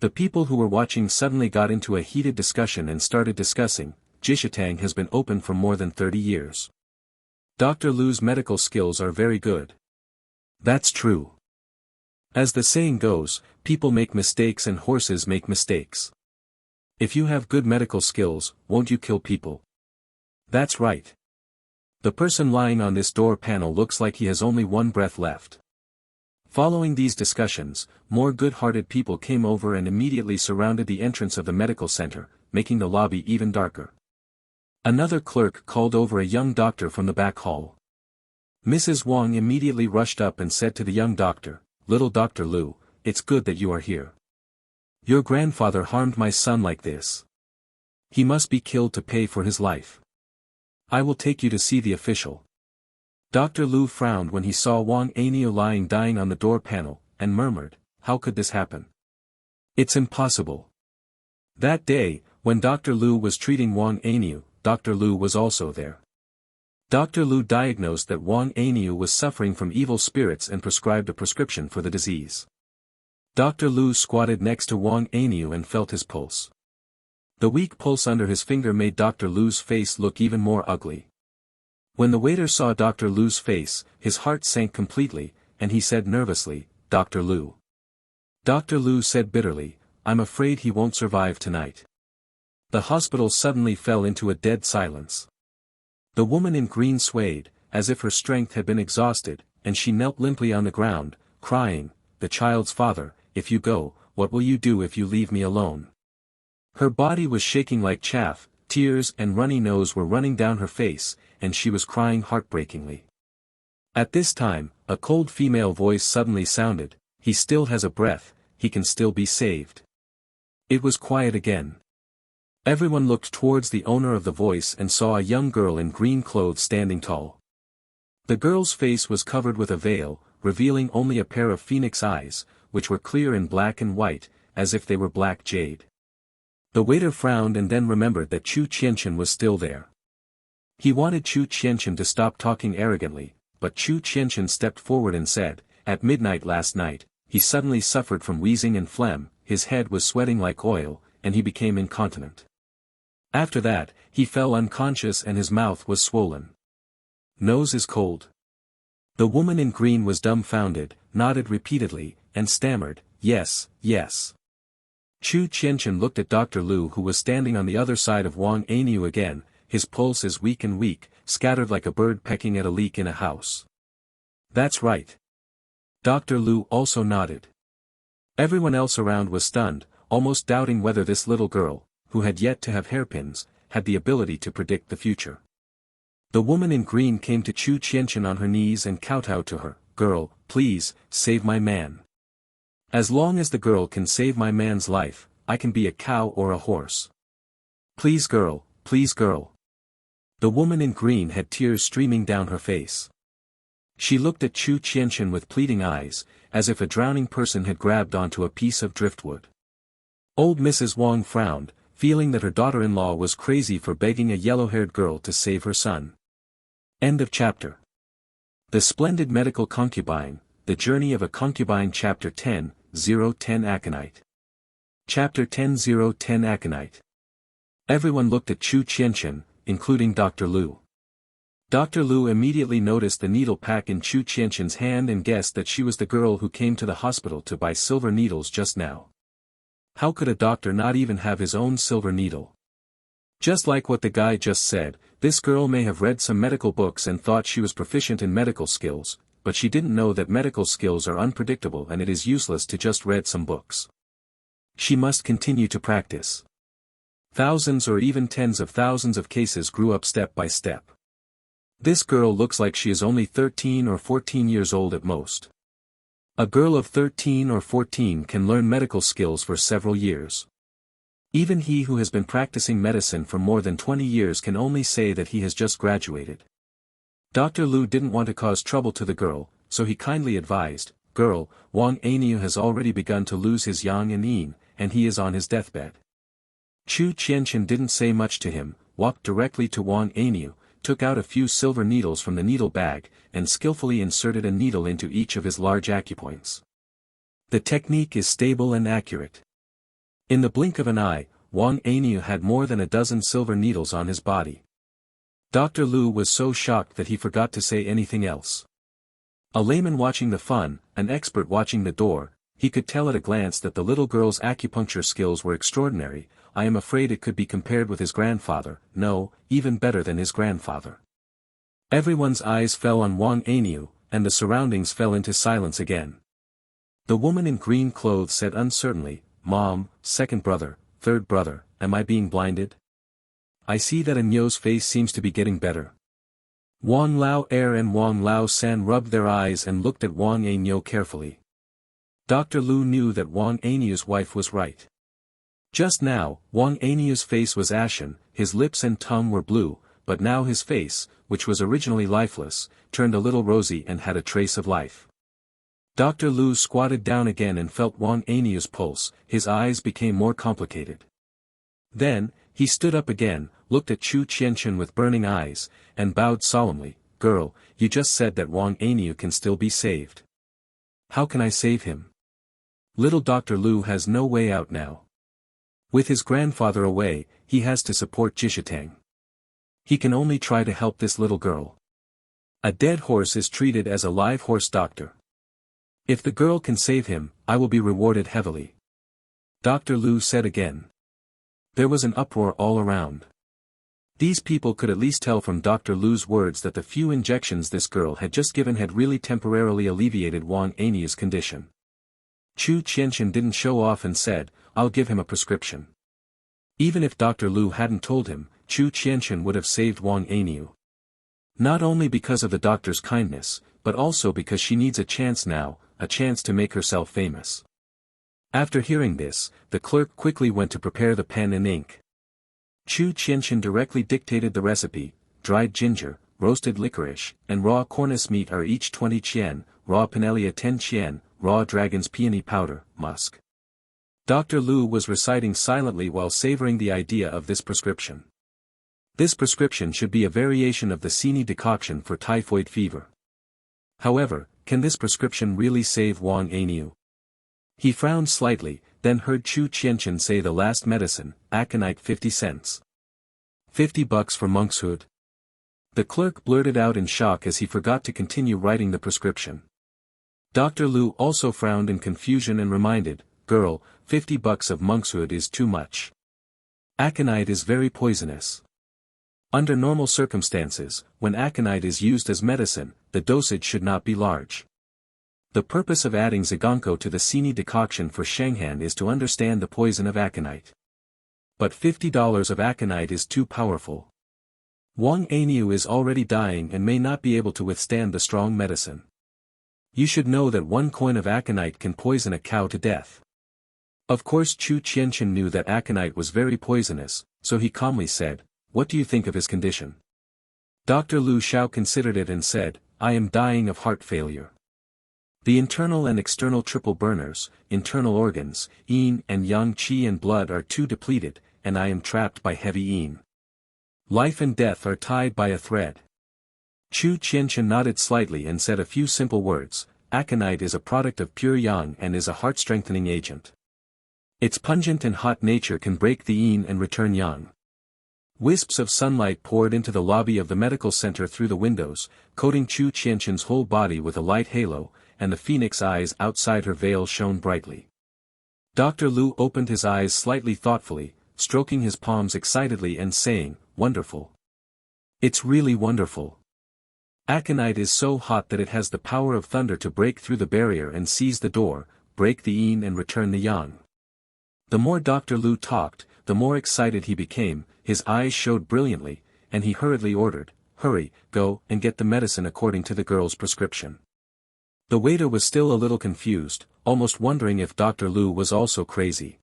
The people who were watching suddenly got into a heated discussion and started discussing, "Jishitang has been open for more than 30 years. Dr. Lu's medical skills are very good." "That's true. As the saying goes, people make mistakes and horses make mistakes. If you have good medical skills, won't you kill people?" "That's right. The person lying on this door panel looks like he has only 1 breath left." Following these discussions, more good-hearted people came over and immediately surrounded the entrance of the medical center, making the lobby even darker. Another clerk called over a young doctor from the back hall. Mrs. Wang immediately rushed up and said to the young doctor, "Little Dr. Lu, it's good that you are here. Your grandfather harmed my son like this. He must be killed to pay for his life. I will take you to see the official." Dr. Lu frowned when he saw Wang Ainio lying dying on the door panel, and murmured, "How could this happen? It's impossible." That day, when Dr. Lu was treating Wang Ainio, Dr. Lu was also there. Dr. Lu diagnosed that Wang Ainio was suffering from evil spirits and prescribed a prescription for the disease. Dr. Lu squatted next to Wang Ainio and felt his pulse. The weak pulse under his finger made Dr. Lu's face look even more ugly. When the waiter saw Dr. Lu's face, his heart sank completely, and he said nervously, "Dr. Lu." Dr. Lu said bitterly, "I'm afraid he won't survive tonight." The hospital suddenly fell into a dead silence. The woman in green swayed, as if her strength had been exhausted, and she knelt limply on the ground, crying, "The child's father, if you go, what will you do if you leave me alone?" Her body was shaking like chaff, tears and runny nose were running down her face, and she was crying heartbreakingly. At this time, a cold female voice suddenly sounded, "He still has a breath, he can still be saved." It was quiet again. Everyone looked towards the owner of the voice and saw a young girl in green clothes standing tall. The girl's face was covered with a veil, revealing only a pair of phoenix eyes, which were clear in black and white, as if they were black jade. The waiter frowned and then remembered that Chu Qianchen was still there. He wanted Chu Qianchen to stop talking arrogantly, but Chu Qianchen stepped forward and said, "At midnight last night, he suddenly suffered from wheezing and phlegm, his head was sweating like oil, and he became incontinent. After that, he fell unconscious and his mouth was swollen. Nose is cold." The woman in green was dumbfounded, nodded repeatedly, and stammered, "Yes, yes." Chu Qianchen looked at Dr. Lu who was standing on the other side of Wang Ainio again, his pulse is weak and weak, scattered like a bird pecking at a leak in a house. "That's right." Dr. Lu also nodded. Everyone else around was stunned, almost doubting whether this little girl, who had yet to have hairpins, had the ability to predict the future. The woman in green came to Chu Qianchen on her knees and kowtowed to her. "Girl, please, save my man. As long as the girl can save my man's life, I can be a cow or a horse. Please girl, please girl." The woman in green had tears streaming down her face. She looked at Chu Qianchen with pleading eyes, as if a drowning person had grabbed onto a piece of driftwood. Old Mrs. Wang frowned, feeling that her daughter-in-law was crazy for begging a yellow-haired girl to save her son. End of chapter. The Splendid Medical Concubine, The Journey of a Concubine Chapter 10:010 Aconite. Chapter 10:010 Aconite. Everyone looked at Chu Qianchen, including Dr. Lu. Dr. Lu immediately noticed the needle pack in Chu Qianchen's hand and guessed that she was the girl who came to the hospital to buy silver needles just now. How could a doctor not even have his own silver needle? Just like what the guy just said, this girl may have read some medical books and thought she was proficient in medical skills, but she didn't know that medical skills are unpredictable and it is useless to just read some books. She must continue to practice. Thousands or even tens of thousands of cases grew up step by step. This girl looks like she is only 13 or 14 years old at most. A girl of 13 or 14 can learn medical skills for several years. Even he who has been practicing medicine for more than 20 years can only say that he has just graduated. Dr. Lu didn't want to cause trouble to the girl, so he kindly advised, "Girl, Wang Aniu has already begun to lose his yang and yin, and he is on his deathbed." Chu Qianchen didn't say much to him, walked directly to Wang Aniu, took out a few silver needles from the needle bag, and skillfully inserted a needle into each of his large acupoints. The technique is stable and accurate. In the blink of an eye, Wang Aniu had more than a dozen silver needles on his body. Dr. Lu was so shocked that he forgot to say anything else. A layman watching the fun, an expert watching the door, he could tell at a glance that the little girl's acupuncture skills were extraordinary. I am afraid it could be compared with his grandfather, no, even better than his grandfather. Everyone's eyes fell on Wang Aniu, and the surroundings fell into silence again. The woman in green clothes said uncertainly, "Mom, second brother, third brother, am I being blinded? I see that Anyo's face seems to be getting better." Wang Lao Er and Wang Lao San rubbed their eyes and looked at Wang Anyo carefully. Dr. Lu knew that Wang Anyu's wife was right. Just now, Wang Anyu's face was ashen, his lips and tongue were blue, but now his face, which was originally lifeless, turned a little rosy and had a trace of life. Dr. Lu squatted down again and felt Wang Anyu's pulse, his eyes became more complicated. Then, he stood up again, looked at Chu Qianchen with burning eyes, and bowed solemnly, "Girl, you just said that Wang Anyu can still be saved. How can I save him? Little Dr. Lu has no way out now. With his grandfather away, he has to support Jishatang. He can only try to help this little girl. A dead horse is treated as a live horse doctor. If the girl can save him, I will be rewarded heavily." Dr. Lu said again. There was an uproar all around. These people could at least tell from Dr. Lu's words that the few injections this girl had just given had really temporarily alleviated Wang Anyu's condition. Chu Qianchen didn't show off and said, "I'll give him a prescription." Even if Dr. Lu hadn't told him, Chu Qianchen would have saved Wang Anyu. Not only because of the doctor's kindness, but also because she needs a chance now, a chance to make herself famous. After hearing this, the clerk quickly went to prepare the pen and ink. Chu Qianchen directly dictated the recipe: dried ginger, roasted licorice, and raw cornice meat are each 20 qian, raw pinelia 10 qian, raw dragon's peony powder, musk. Dr. Lu was reciting silently while savoring the idea of this prescription. This prescription should be a variation of the Sini decoction for typhoid fever. However, can this prescription really save Wang Anyu? He frowned slightly, then heard Chu Qianchen say the last medicine, aconite 50 cents. $50 for monkshood? The clerk blurted out in shock as he forgot to continue writing the prescription. Dr. Lu also frowned in confusion and reminded, "Girl, $50 of monkshood is too much. Aconite is very poisonous. Under normal circumstances, when aconite is used as medicine, the dosage should not be large. The purpose of adding zigonko to the Sini decoction for Shanghan is to understand the poison of aconite. But $50 of aconite is too powerful. Wang Aniu is already dying and may not be able to withstand the strong medicine. You should know that 1 coin of aconite can poison a cow to death. Of course Chu Qianchen knew that aconite was very poisonous, so he calmly said, "What do you think of his condition?" Dr. Lu Xiao considered it and said, "I am dying of heart failure. The internal and external triple burners, internal organs, yin and yang qi and blood are too depleted, and I am trapped by heavy yin. Life and death are tied by a thread." Chu Qianchen nodded slightly and said a few simple words. Aconite is a product of pure yang and is a heart-strengthening agent. Its pungent and hot nature can break the yin and return yang. Wisps of sunlight poured into the lobby of the medical center through the windows, coating Chu Qianchen's whole body with a light halo, and the phoenix eyes outside her veil shone brightly. Dr. Lu opened his eyes slightly thoughtfully, stroking his palms excitedly and saying, "Wonderful. It's really wonderful. Aconite is so hot that it has the power of thunder to break through the barrier and seize the door, break the yin and return the yang." The more Dr. Lu talked, the more excited he became, his eyes showed brilliantly, and he hurriedly ordered, "Hurry, go and get the medicine according to the girl's prescription." The waiter was still a little confused, almost wondering if Dr. Lu was also crazy.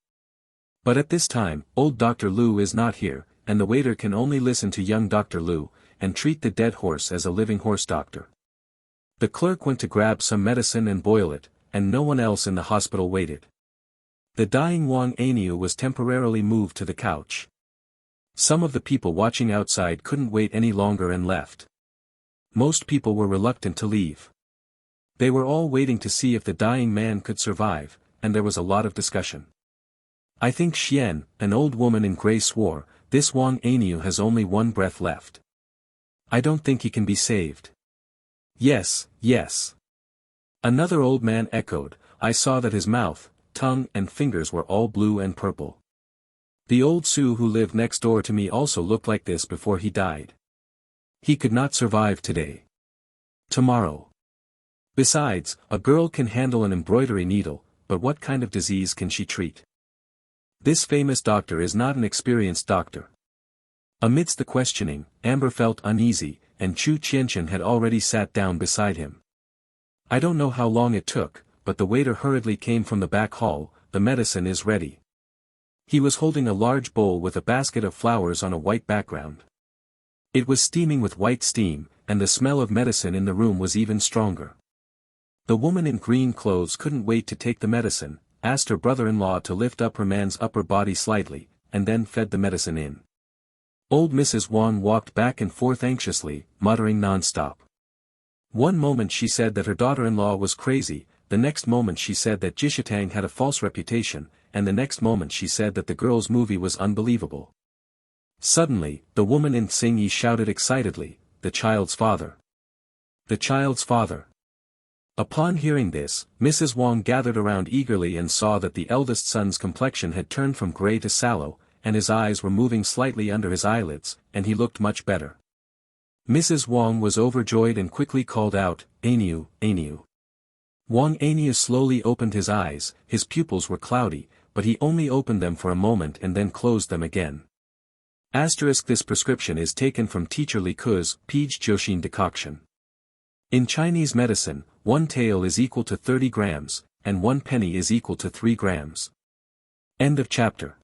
But at this time, old Dr. Lu is not here, and the waiter can only listen to young Dr. Lu, and treat the dead horse as a living horse doctor. The clerk went to grab some medicine and boil it, and no one else in the hospital waited. The dying Wang Aniu was temporarily moved to the couch. Some of the people watching outside couldn't wait any longer and left. Most people were reluctant to leave. They were all waiting to see if the dying man could survive, and there was a lot of discussion. "I think Xian," an old woman in gray swore, "this Wang Aniu has only 1 breath left. I don't think he can be saved." "Yes, yes." Another old man echoed, "I saw that his mouth, tongue and fingers were all blue and purple. The old Su who lived next door to me also looked like this before he died. He could not survive today. Tomorrow. Besides, a girl can handle an embroidery needle, but what kind of disease can she treat? This famous doctor is not an experienced doctor." Amidst the questioning, Amber felt uneasy, and Chu Qianchen had already sat down beside him. I don't know how long it took, but the waiter hurriedly came from the back hall. "The medicine is ready." He was holding a large bowl with a basket of flowers on a white background. It was steaming with white steam, and the smell of medicine in the room was even stronger. The woman in green clothes couldn't wait to take the medicine, asked her brother-in-law to lift up her man's upper body slightly, and then fed the medicine in. Old Mrs. Wang walked back and forth anxiously, muttering non-stop. One moment she said that her daughter-in-law was crazy, the next moment she said that Jishitang had a false reputation, and the next moment she said that the girl's movie was unbelievable. Suddenly, the woman in Xingyi shouted excitedly, "The child's father! The child's father!" Upon hearing this, Mrs. Wang gathered around eagerly and saw that the eldest son's complexion had turned from gray to sallow, and his eyes were moving slightly under his eyelids, and he looked much better. Mrs. Wang was overjoyed and quickly called out, "Aniu, Aniu." Wang Aniu slowly opened his eyes, his pupils were cloudy, but he only opened them for a moment and then closed them again. This prescription is taken from Teacher Li Ke's Peach Jiuxin decoction. In Chinese medicine, 1 tael is equal to 30 grams, and 1 penny is equal to 3 grams. End of chapter.